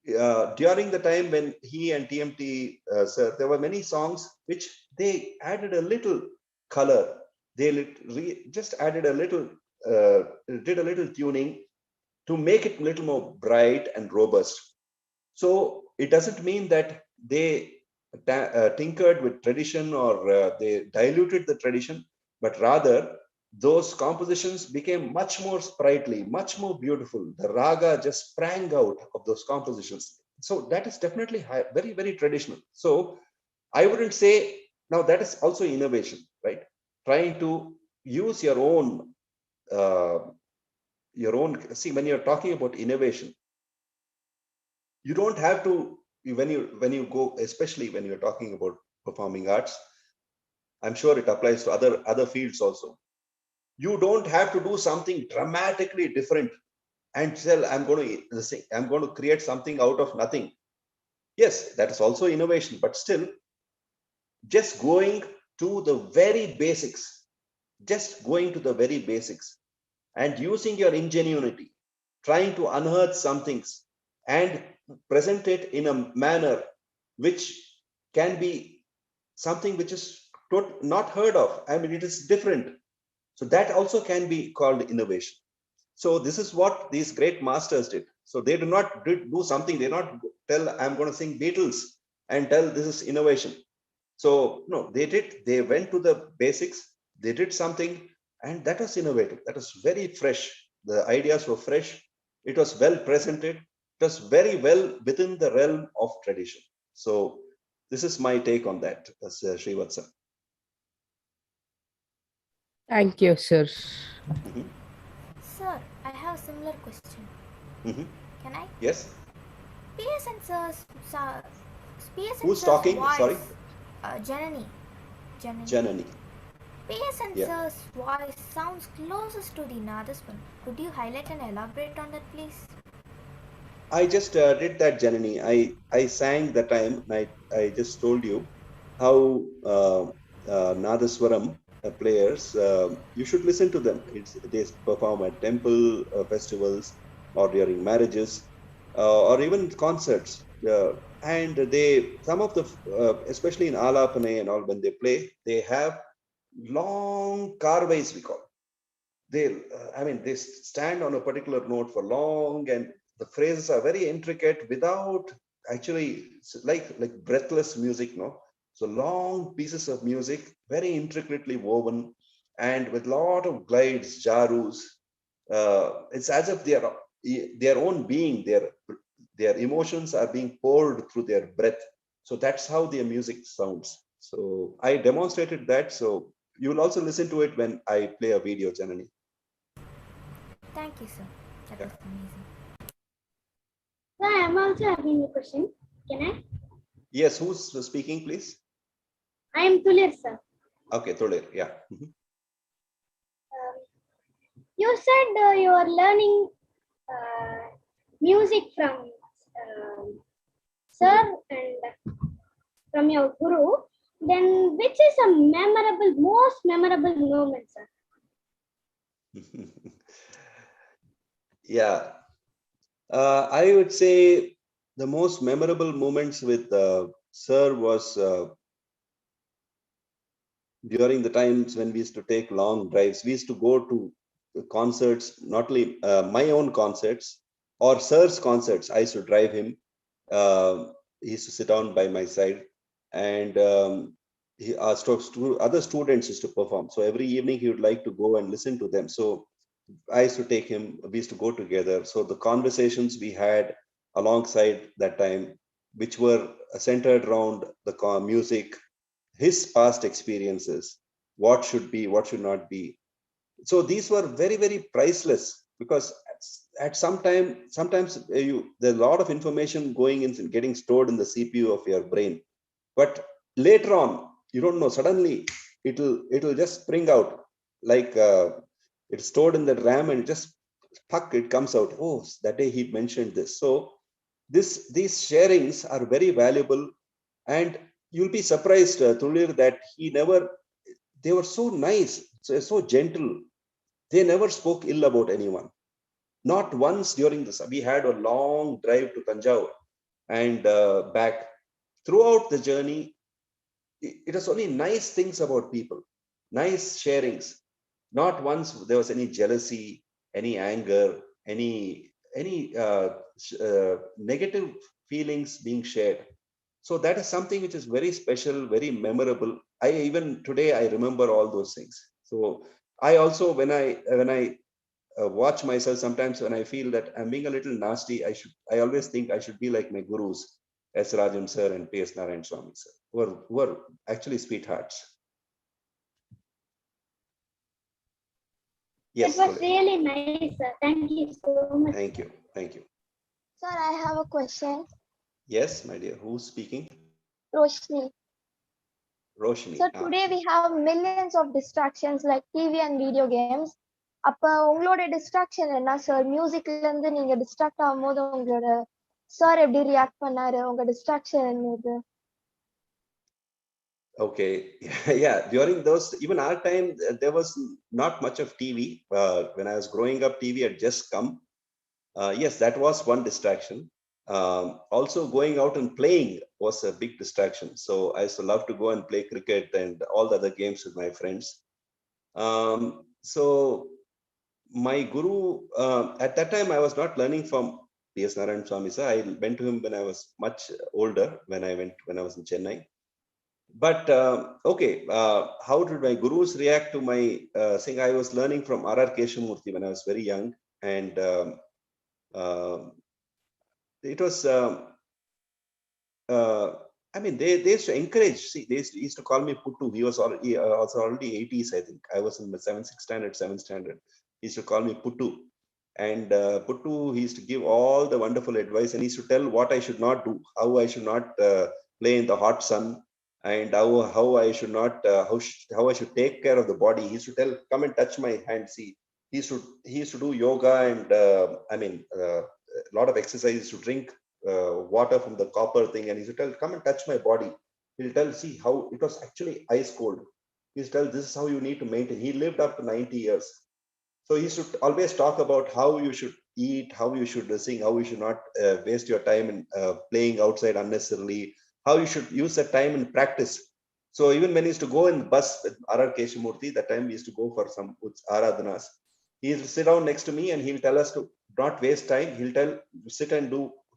Speaker 9: during the time when he and TMT, sir, there were many songs which they added a little color. They just added a little, did a little tuning to make it a little more bright and robust. So it doesn't mean that they tinkered with tradition, or they diluted the tradition, but rather those compositions became much more sprightly, much more beautiful. The raga just sprang out of those compositions. So that is definitely very, very traditional. So I wouldn't say, now that is also innovation, right? Trying to use your own, see, when you're talking about innovation, you don't have to, when you go, especially when you're talking about performing arts, I'm sure it applies to other fields also. You don't have to do something dramatically different and say, I'm going to create something out of nothing. Yes, that is also innovation, but still, just going to the very basics, just going to the very basics and using your ingenuity, trying to unearth some things and present it in a manner which can be something which is not heard of. I mean, it is different. So that also can be called innovation. So this is what these great masters did. So they do not do something. They not tell, I'm going to sing Beatles and tell this is innovation. So no, they went to the basics. They did something, and that was innovative. That was very fresh. The ideas were fresh. It was well presented. It was very well within the realm of tradition. So this is my take on that, Srivatsan.
Speaker 2: Thank you, sir.
Speaker 9: Mhm.
Speaker 7: Sir, I have a similar question.
Speaker 9: Mhm.
Speaker 7: Can I?
Speaker 9: Yes.
Speaker 7: PS and sir's
Speaker 9: Who's talking?
Speaker 7: voice.
Speaker 9: Sorry.
Speaker 7: Janani.
Speaker 9: Janani.
Speaker 7: PS and
Speaker 9: Yeah.
Speaker 7: sir's voice sounds closest to the Nadaswan. Could you highlight and elaborate on that, please?
Speaker 9: I just did that, Janani. I sang that time. I just told you how Nadaswaram players, you should listen to them. They perform at temple festivals or during marriages or even concerts. And some of the, especially in Alapane and all, when they play, they have long carways, we call. They stand on a particular note for long, and the phrases are very intricate without actually, like breathless music, no? So long pieces of music, very intricately woven, and with lot of glides, jarus. It's as if their own being, their emotions are being poured through their breath. So that's how their music sounds. So I demonstrated that. So you will also listen to it when I play a video, Janani.
Speaker 7: Thank you, sir. That
Speaker 9: Yeah.
Speaker 7: was amazing.
Speaker 5: Sir, I am also having a question. Can I?
Speaker 9: Yes, who's speaking, please?
Speaker 5: I am Tulir, sir.
Speaker 9: Okay, Toler, yeah. Mhm.
Speaker 5: You said you are learning music from sir and from your guru. Then, which is a most memorable moment, sir?
Speaker 9: Yeah, I would say the most memorable moments with Sir was during the times when we used to take long drives. We used to go to concerts, not only my own concerts or Sir's concerts. I used to drive him. He used to sit down by my side, and he asked other students used to perform. So every evening he would like to go and listen to them. So I used to take him, we used to go together. So the conversations we had alongside that time, which were centered around the music, his past experiences, what should be, what should not be. So these were very, very priceless, because at sometimes there's a lot of information going in and getting stored in the CPU of your brain. But later on, you don't know, suddenly it'll just spring out, like it's stored in the RAM, and it comes out. Oh, that day he mentioned this. So these sharings are very valuable, and you'll be surprised, Tulir, that they were so nice, so gentle. They never spoke ill about anyone. Not once during this. We had a long drive to Tanjore and back. Throughout the journey, it was only nice things about people, nice sharings. Not once there was any jealousy, any anger, any negative feelings being shared. So that is something which is very special, very memorable. Even today I remember all those things. So I also, when I watch myself, sometimes when I feel that I'm being a little nasty, I always think I should be like my gurus, S. Rajan sir and P.S. Narayanaswamy sir, who are actually sweethearts. Yes,
Speaker 5: It was
Speaker 9: Tulip.
Speaker 5: really nice, sir. Thank you so much.
Speaker 9: Thank you. Thank you.
Speaker 3: Sir, I have a question.
Speaker 9: Yes, my dear. Who's speaking?
Speaker 3: Roshni.
Speaker 9: Roshni.
Speaker 3: Sir, today we have millions of distractions like TV and video games. அப்ப உங்களோட distraction என்ன sir? மியூசிக்ல இருந்து நீங்க distract ஆகும்போது உங்களோட sir எப்படி react பண்ணாரு? உங்க டிஸ்ட்ராக்ஷன் என்னது?
Speaker 9: Okay. Yeah. During those, even our time, there was not much of TV. When I was growing up, TV had just come. Yes, that was one distraction. Also, going out and playing was a big distraction. So I used to love to go and play cricket and all the other games with my friends. So my guru, at that time, I was not learning from P.S. Narayanaswamy sir. I went to him when I was much older, when I was in Chennai. But okay, how did my gurus react to my saying? I was learning from R.R. Keshamurthy when I was very young, and uh, it was. Uh, I mean, they used to encourage. See, used to call me Puttu. He was already 80s, I think. I was in the seventh standard. He used to call me Puttu. And Puttu, he used to give all the wonderful advice, and he used to tell what I should not do, how I should not play in the hot sun, and how I should not how I should take care of the body. He used to tell, come and touch my hand. See, he used to do yoga and a lot of exercises to drink water from the copper thing, and he used to tell, come and touch my body. He'll tell, see how it was actually ice cold. He used to tell, this is how you need to maintain. He lived up to 90 years. So he should always talk about how you should eat, how you should sing, how you should not waste your time in playing outside unnecessarily, how you should use the time in practice. So even when he used to go in the bus with R.R. Keshamurthy, that time we used to go for some aradhanas, he used to sit down next to me and he'll tell us to not waste time. He'll tell, sit and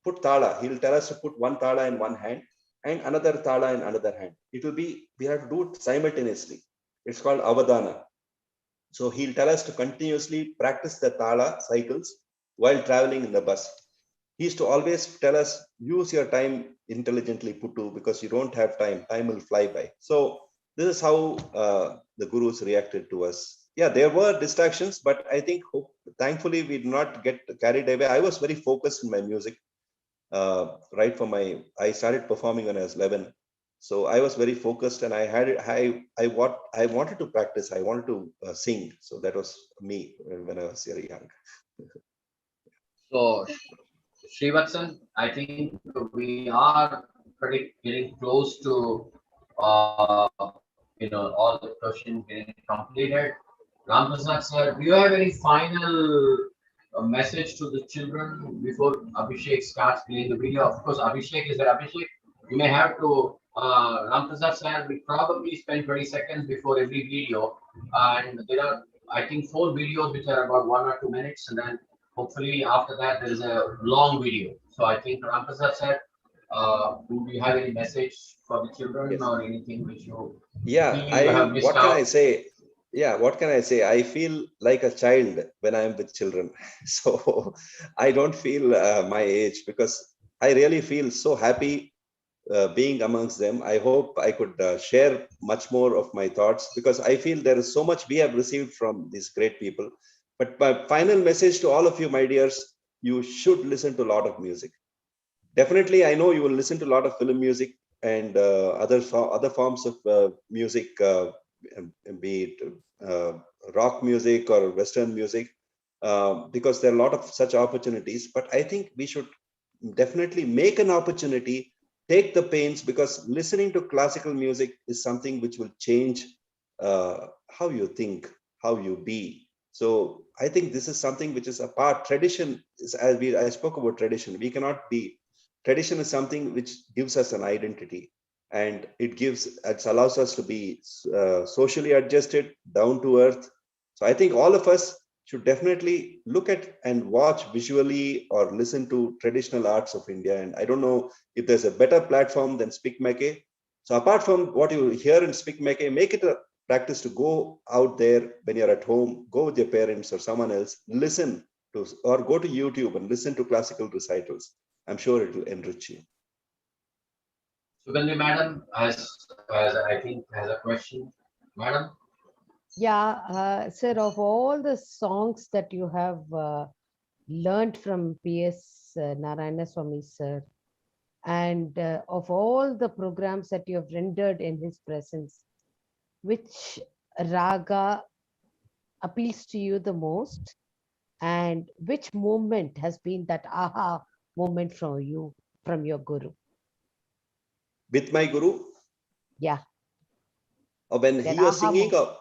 Speaker 9: put thala. He'll tell us to put one thala in one hand and another thala in another hand. It will be, we have to do it simultaneously. It's called avadana. So he'll tell us to continuously practice the tala cycles while traveling in the bus. He used to always tell us, use your time intelligently, Puttu, because you don't have time. Time will fly by. So this is how the gurus reacted to us. Yeah, there were distractions, but I think thankfully we did not get carried away. I was very focused in my music. Right from I started performing when I was 11. So I was very focused, and I wanted to practice. I wanted to sing. So that was me when I was very young.
Speaker 1: So, Srivatsan, I think we are pretty getting close to, all the questions getting completed. Ram Prasad sir, do you have any final message to the children before Abhishek starts playing the video? Of course, Abhishek is there. Abhishek, you may have to, Ram Prasad sir, we probably spend 20 seconds before every video. And there are, I think, 4 videos which are about 1 or 2 minutes. And then hopefully after that, there is a long video. So I think Ram Prasad sir, do you have any message for the children
Speaker 9: Yes.
Speaker 1: or anything which you
Speaker 9: Yeah,
Speaker 1: feel you have missed
Speaker 9: what can I
Speaker 1: out?
Speaker 9: say? Yeah, what can I say? I feel like a child when I am with children. So I don't feel my age, because I really feel so happy being amongst them. I hope I could share much more of my thoughts, because I feel there is so much we have received from these great people. But my final message to all of you, my dears, you should listen to a lot of music. Definitely, I know you will listen to a lot of film music and other forms of music, be it rock music or Western music, because there are a lot of such opportunities. But I think we should definitely make an opportunity, take the pains, because listening to classical music is something which will change how you think, how you be. So I think this is something which is a part. Tradition is, I spoke about tradition. We cannot be. Tradition is something which gives us an identity, and it allows us to be socially adjusted, down to earth. So I think all of us should definitely look at and watch visually or listen to traditional arts of India. And I don't know if there's a better platform than SPIC MACAY. So apart from what you hear in SPIC MACAY, make it a practice to go out there when you're at home, go with your parents or someone else, listen to, or go to YouTube and listen to classical recitals. I'm sure it will enrich you.
Speaker 1: Sugandhi madam has I think has a question. Madam,
Speaker 4: Yeah, sir, of all the songs that you have learned from P.S. Narayanaswamy, sir, and of all the programs that you have rendered in his presence, which raga appeals to you the most, and which moment has been that aha moment from your guru?
Speaker 9: With my guru,
Speaker 4: Yeah.
Speaker 9: Or when
Speaker 4: That
Speaker 9: he was
Speaker 4: aha
Speaker 9: singing?
Speaker 4: moment.
Speaker 9: Or,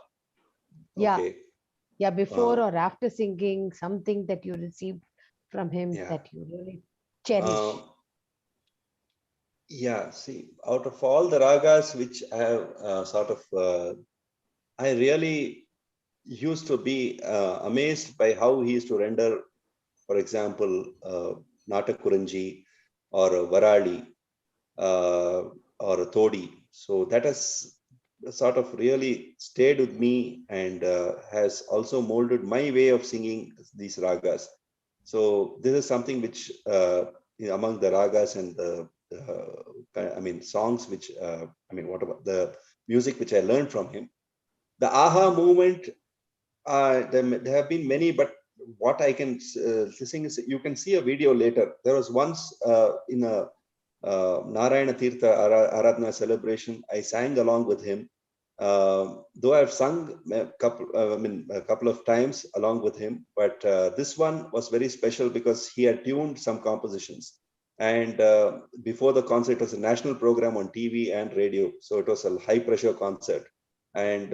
Speaker 4: Yeah.
Speaker 9: okay.
Speaker 4: Yeah, before
Speaker 9: Uh,
Speaker 4: or after singing, something that you received from him
Speaker 9: yeah.
Speaker 4: that you really cherish.
Speaker 9: Yeah, see, out of all the ragas which I have I really used to be amazed by how he used to render, for example, Natakuranji or Varali or Todi. So that has sort of really stayed with me and has also molded my way of singing these ragas. So this is something which among the ragas and the songs which what about the music which I learned from him. The aha movement, there have been many, but what I can sing is, you can see a video later. There was once in a Narayana Tirtha Aradhana celebration, I sang along with him. Though I've sung a couple of times along with him, but this one was very special because he had tuned some compositions. And before the concert, it was a national program on TV and radio, so it was a high pressure concert, and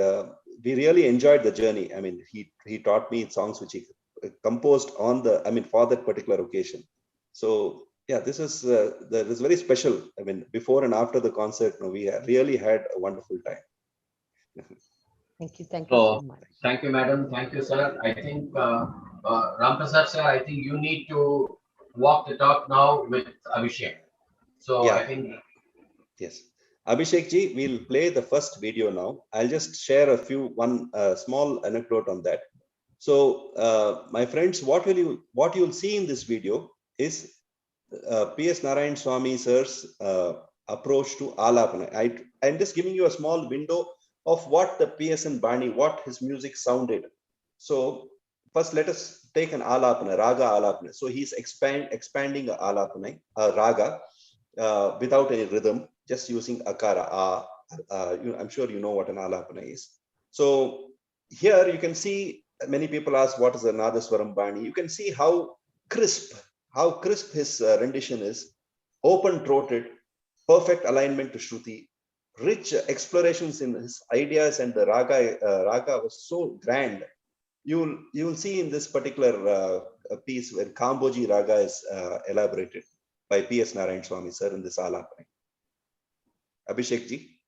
Speaker 9: we really enjoyed the journey. I mean, he taught me songs which he composed on for that particular occasion. So yeah, this is very special. I mean, before and after the concert, we really had a wonderful time.
Speaker 4: Thank you so much.
Speaker 1: Thank you, madam. Thank you, sir. I think Ramprasad sir, I think you need to walk the talk now with Abhishek. So
Speaker 9: yeah.
Speaker 1: I think
Speaker 9: yes. Abhishek ji, we'll play the first video now. I'll just share one small anecdote on that. So my friends, what you'll see in this video is P.S. Narayanaswamy sir's approach to Alapana. I'm just giving you a small window of what the P.S.N. Bani, what his music sounded. So first, let us take an Alapana, Raga Alapana. So he's expanding a Alapana, a Raga, without any rhythm, just using Akara. I'm sure you know what an Alapana is. So here you can see, many people ask what is a Nadaswaram Bani. You can see how crisp his rendition is, open-throated, perfect alignment to Shruti, rich explorations in his ideas, and the raga was so grand. You will see in this particular piece where Kamboji raga is elaborated by P.S. Narayanaswamy sir in this Alapana. Abhishek ji.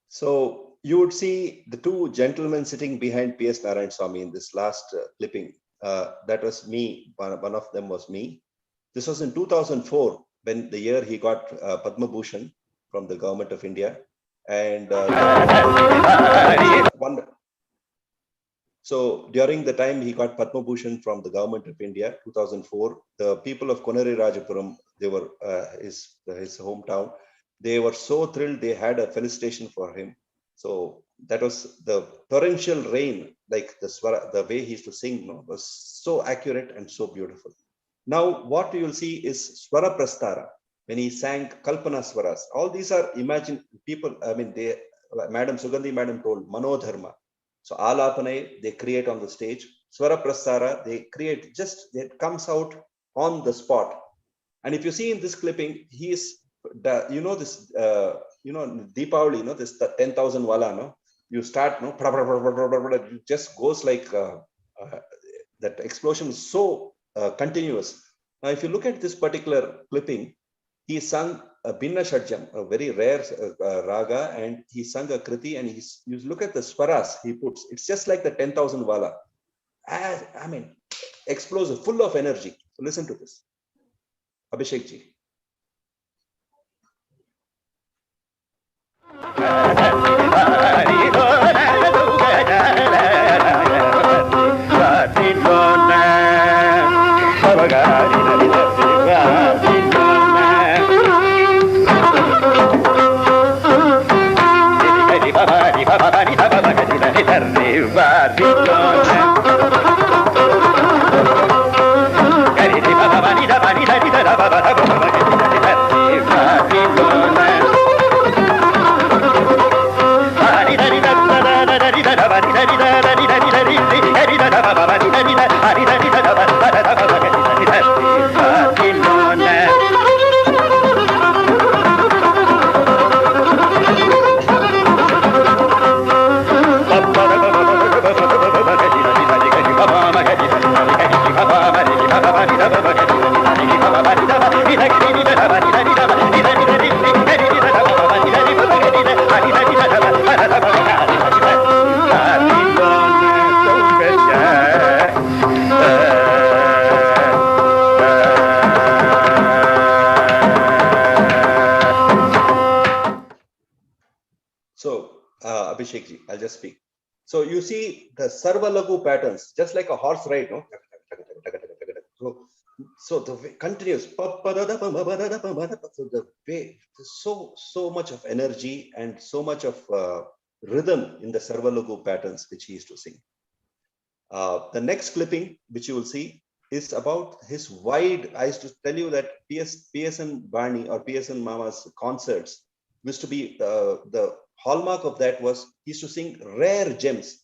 Speaker 9: So you would see the two gentlemen sitting behind P.S. Narayanaswamy in this last clipping. That was me. One of them was me. This was in 2004, when the year he got Padma Bhushan from the government of India. And so during the time he got Padma Bhushan from the government of India, 2004, the people of Konari Rajapuram, they were his hometown. They were so thrilled. They had a felicitation for him. So that was the torrential rain, like the way he used to sing, was so accurate and so beautiful. Now, what you will see is Swara Prastara, when he sang Kalpana Swaras. All these are imagined people. I mean, Madam Sugandhi Madam told Manodharma. So Alapanai, they create on the stage. Swara Prastara, they create it comes out on the spot. And if you see in this clipping, he is, this, Deepavali, this the 10,000 wala, no? You start, it just goes like that explosion is so continuous. Now, if you look at this particular clipping, he sung a Binna Shadjam, a very rare raga, and he sung a kriti, and you look at the swaras he puts, it's just like the 10,000 wala. I mean, explosive, full of energy. So listen to this. Abhishek ji. Abhishekji, I'll just speak. So you see the Sarvalagu patterns, just like a horse ride, no? So the way continues. So the way, so much of energy and so much of rhythm in the Sarvalagu patterns which he used to sing. The next clipping, which you will see, is about his wide. I used to tell you that PSN Bani or PSN Mama's concerts used to be the hallmark of that was he used to sing rare gems.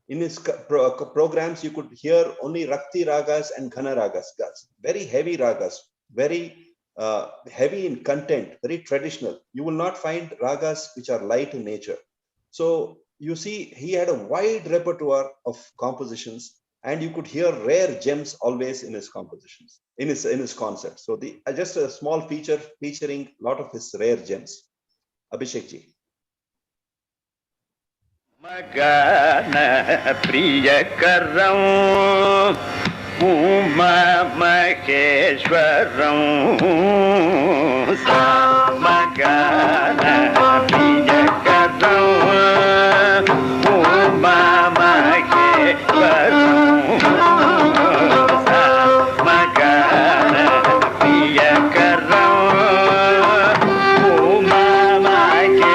Speaker 9: In his programs, you could hear only Rakti ragas and Ghana ragas, very heavy ragas, very heavy in content, very traditional. You will not find ragas which are light in nature. So you see, he had a wide repertoire of compositions, and you could hear rare gems always in his compositions, in his concerts. So just a small feature featuring a lot of his rare gems. Abhishek ji.
Speaker 10: Magana Priyakaram Uma Maheshwaram Magana Priyakaram Uma Maheshwaram Magana Priyakaram Uma Maheshwaram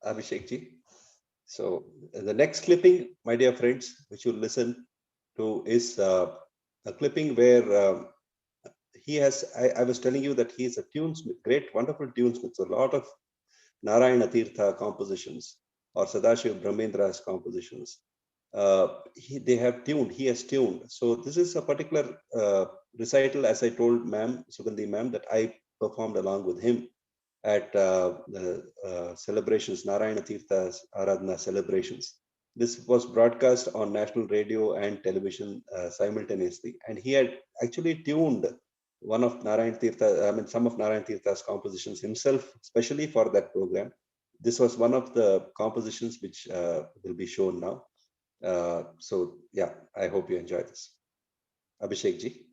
Speaker 9: Abhishek ji. So the next clipping, my dear friends, which you'll listen to is a clipping where he has, I was telling you that he is a tunesmith, great, wonderful tunesmith. So a lot of Narayana Tirtha compositions or Sadashiv Brahmendra's compositions, they have tuned, he has tuned. So this is a particular recital, as I told ma'am, Sugandhi ma'am, that I performed along with him at the celebrations, Narayana Tirtha's Aradhana celebrations. This was broadcast on national radio and television simultaneously. And he had actually tuned one of Narayana Tirtha, some of Narayana Tirtha's compositions himself, especially for that program. This was one of the compositions which will be shown now. So yeah, I hope you enjoy this. Abhishek ji.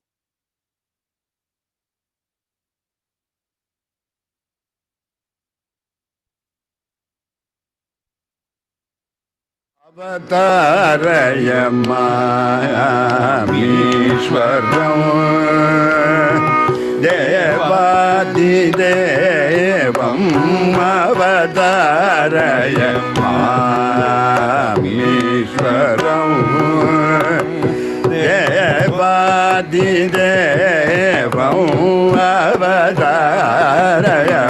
Speaker 10: Avatarayamishwaram Devadidevam Avatarayamishwaram Devadidevam Avatarayamishwaram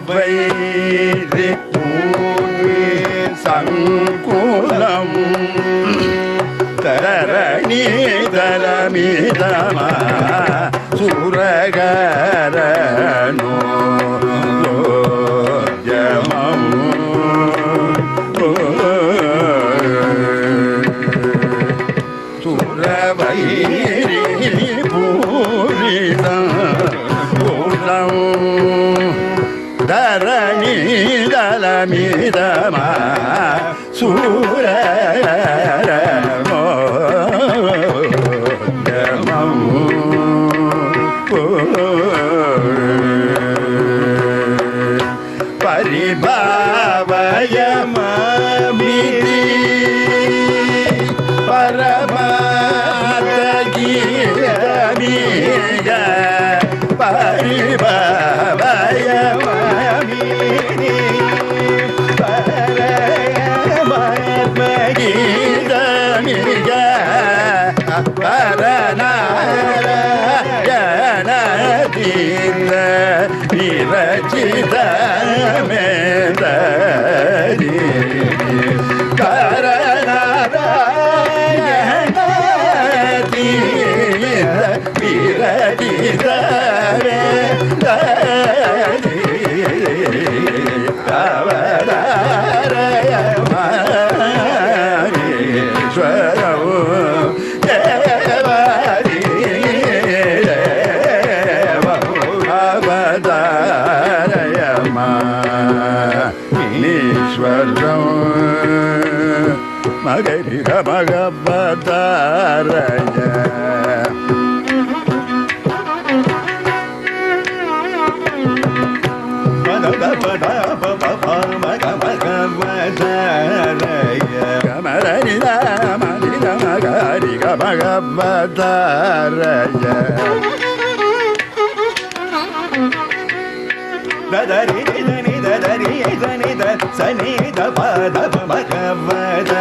Speaker 10: வைரி puri சங்குலம் தரணி தரமிதமா சுரகரனோ ஜமம் சுரவைரி பூரிதம் குலம் தரணி தலமிதமா சூரமோ ஜமம் பரிபாவயமமிதி பரமாதகீயமிக பரிபாவயமமிதி பரமாத்மகீதமிக பரநாராயணதீர்த்த விரச்சித மேதரி கரணாராயணதீர்த்த விரச்சித மேதரி அவதாரயமீஸ்வரோ அவதாரயமீஸ்வரம் மகரி மகவதாரய கமரனிதமனிதமகரி கமகவதாரய ததரி நிதனி ததரி நித சனித பதப மகவத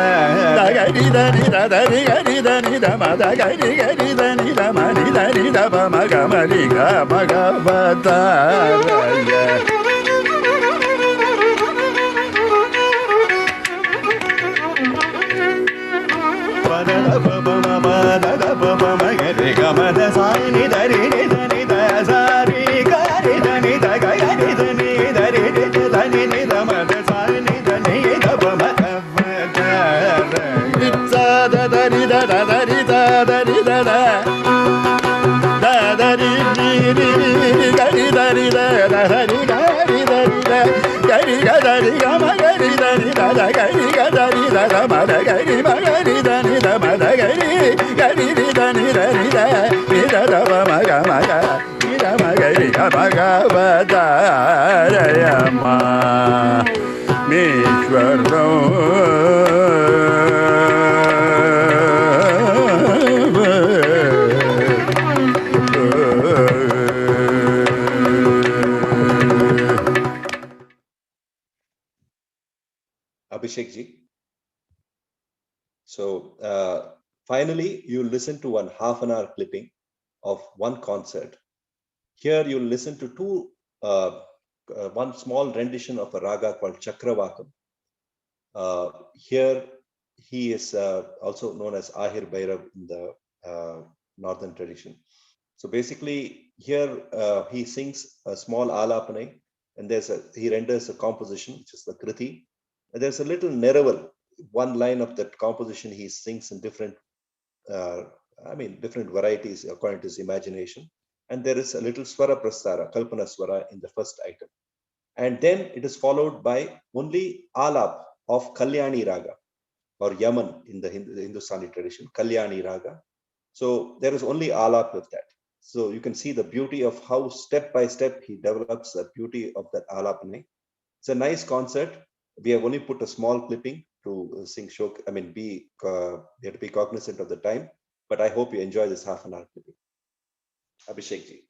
Speaker 10: தகரி தனி ததரி கரி தனி தமத கரி கரி தனி தமனி தனி தப மகமரி கமகவதாரய மகரி கமத சாணி தரி நிதனி தரி கரி தனி தகரி தனி தரி தனி நிதமத சாணி தனி தப மகவதாரய ததரி ததரி ததரி தத ததரி கரி தரி ததரி கரி தரி கரி கதரி கமகரி தனி தத கரி கதரி தத மத கரி மகரி தனி தமத கரி கரி தனி தனி தப மக மக மகரி கமகவதாரயமா மீஸ்வரோ
Speaker 9: Abhishek ji. So finally, you listen to one half-an-hour clipping of one concert. Here you'll listen to one small rendition of a raga called Chakravakam. Here he is also known as Ahir Bhairav in the northern tradition. So basically here he sings a small alapane, and he renders a composition, which is the kriti. And there's a little neraval, one line of that composition he sings in different varieties according to his imagination. And there is a little swara prastara, kalpana swara in the first item. And then it is followed by only alap of Kalyani raga or Yaman in the Hindustani tradition, Kalyani raga. So there is only alap with that. So you can see the beauty of how step by step he develops the beauty of that alapane. It's a nice concert. We have only put a small clipping to sing shok. I mean, we have to be cognizant of the time, but I hope you enjoy this half-an-hour clipping. Abhishek ji.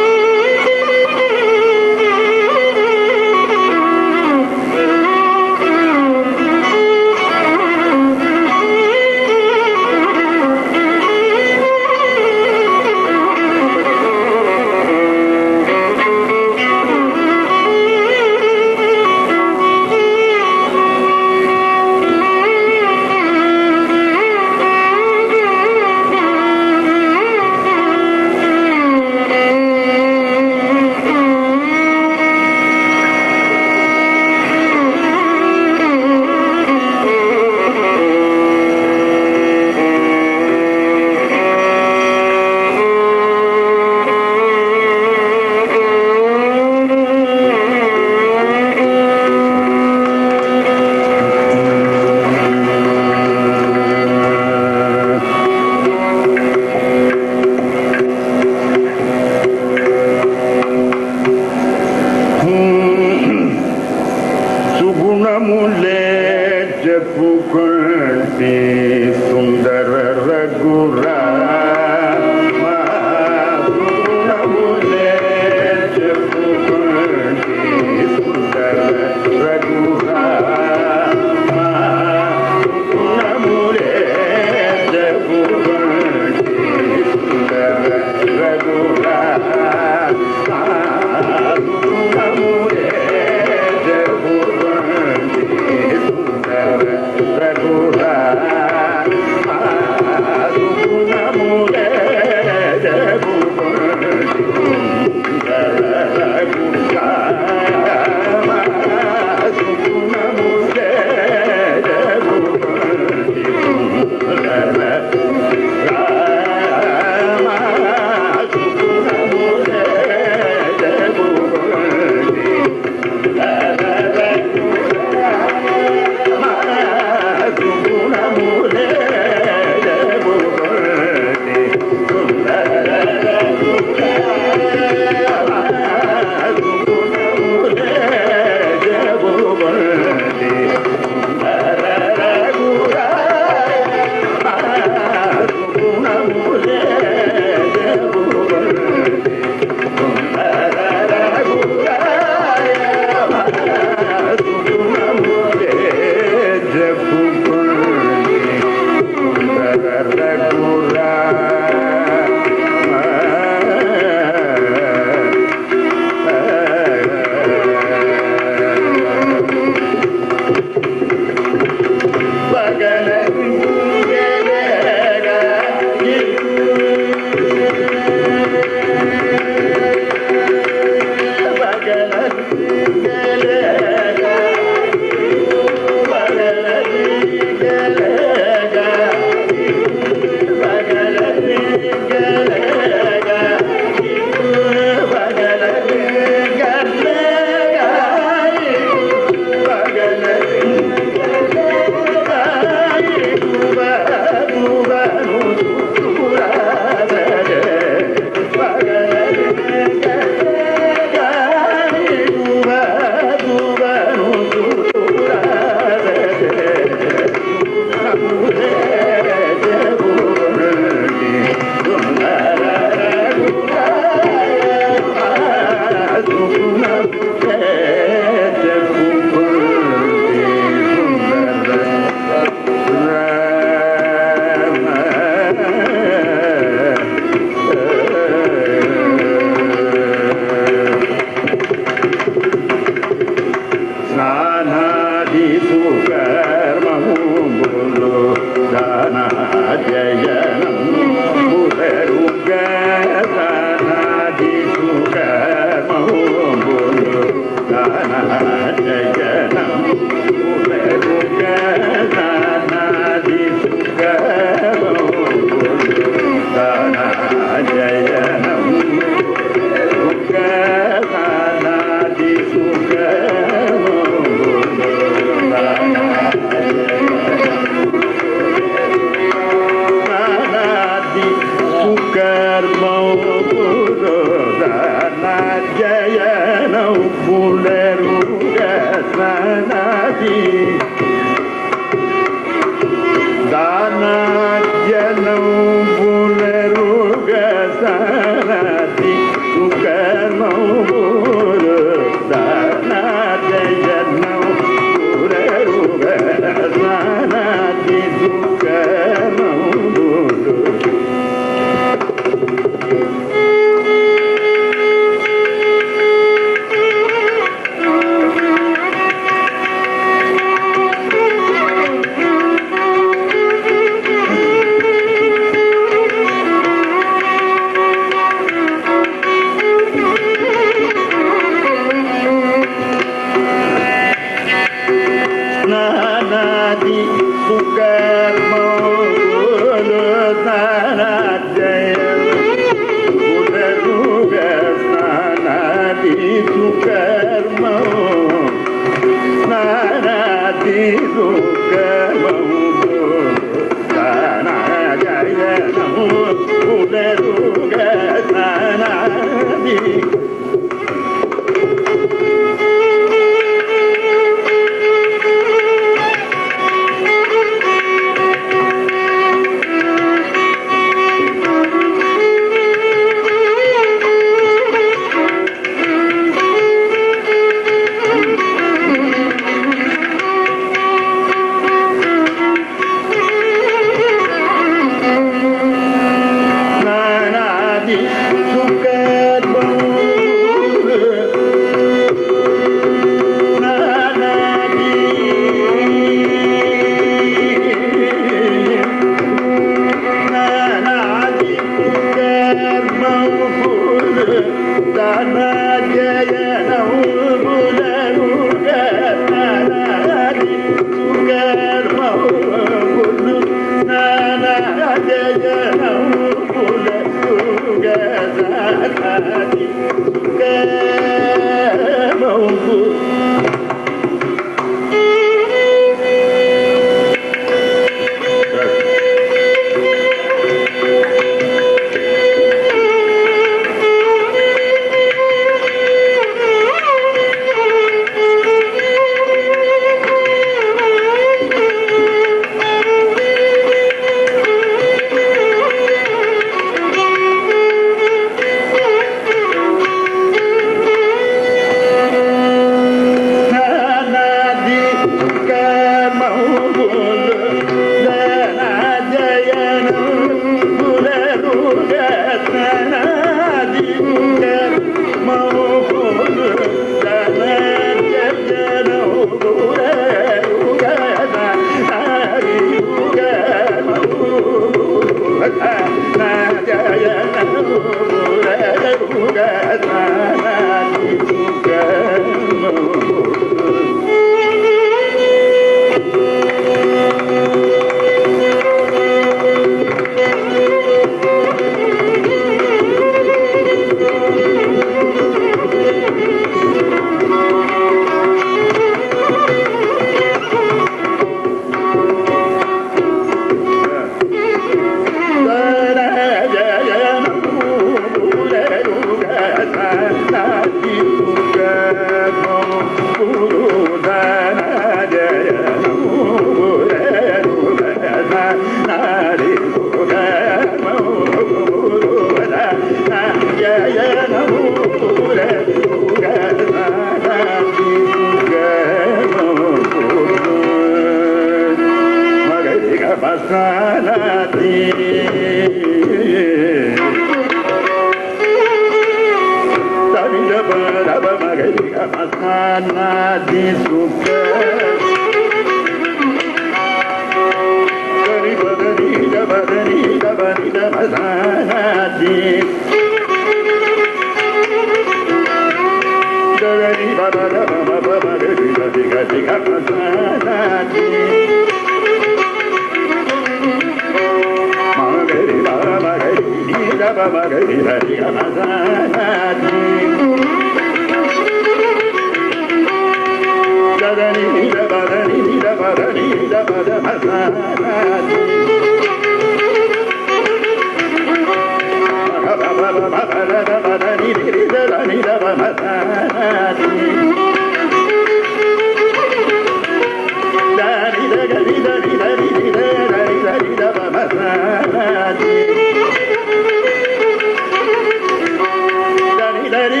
Speaker 10: Dari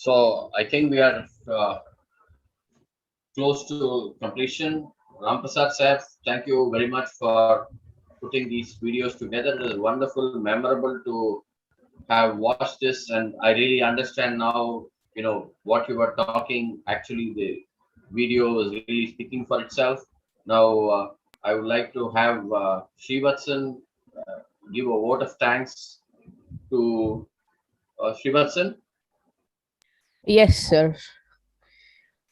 Speaker 1: So I think we are close to completion. Ramprasad sir, thank you very much for putting these videos together. It is wonderful, memorable to have watched this, and I really understand now, what you were talking. Actually, the video is really speaking for itself. Now, I would like to have Srivatsan give a vote of thanks to Srivatsan.
Speaker 2: Yes, sir.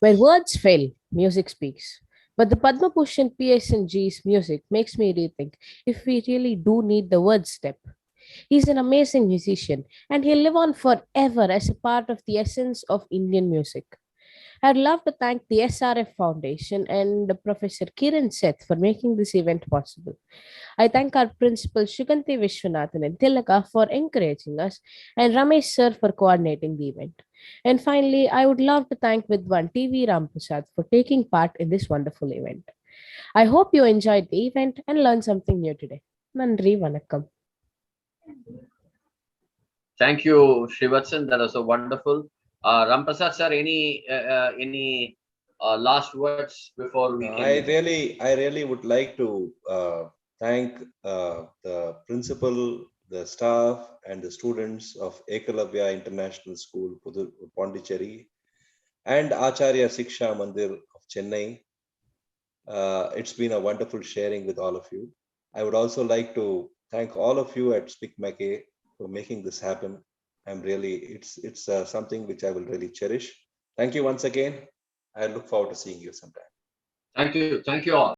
Speaker 2: Where words fail, music speaks. But the Padma Bhushan PSNG's music makes me rethink if we really do need the word step. He's an amazing musician and he'll live on forever as a part of the essence of Indian music. I'd love to thank the SRF Foundation and Professor Kiran Seth for making this event possible. I thank our principal Shuganti Vishwanathan and Tilaka for encouraging us and Ramesh sir for coordinating the event. And finally, I would love to thank Vidwan TV Ramprasad for taking part in this wonderful event. I hope you enjoyed the event and learned something new today. Nandri Vanakkam.
Speaker 1: Thank you, Srivatsan. That was so wonderful. Ramprasad sir, any last words before we
Speaker 9: I
Speaker 1: can?
Speaker 9: really would like to thank the principal, the staff, and the students of Ekalavya International School, Pondicherry, and Acharya Siksha Mandir of Chennai. It's been a wonderful sharing with all of you. I would also like to thank all of you at SPIC MACAY for making this happen. It's something which I will really cherish. Thank you once again. I look forward to seeing you sometime.
Speaker 1: Thank you all.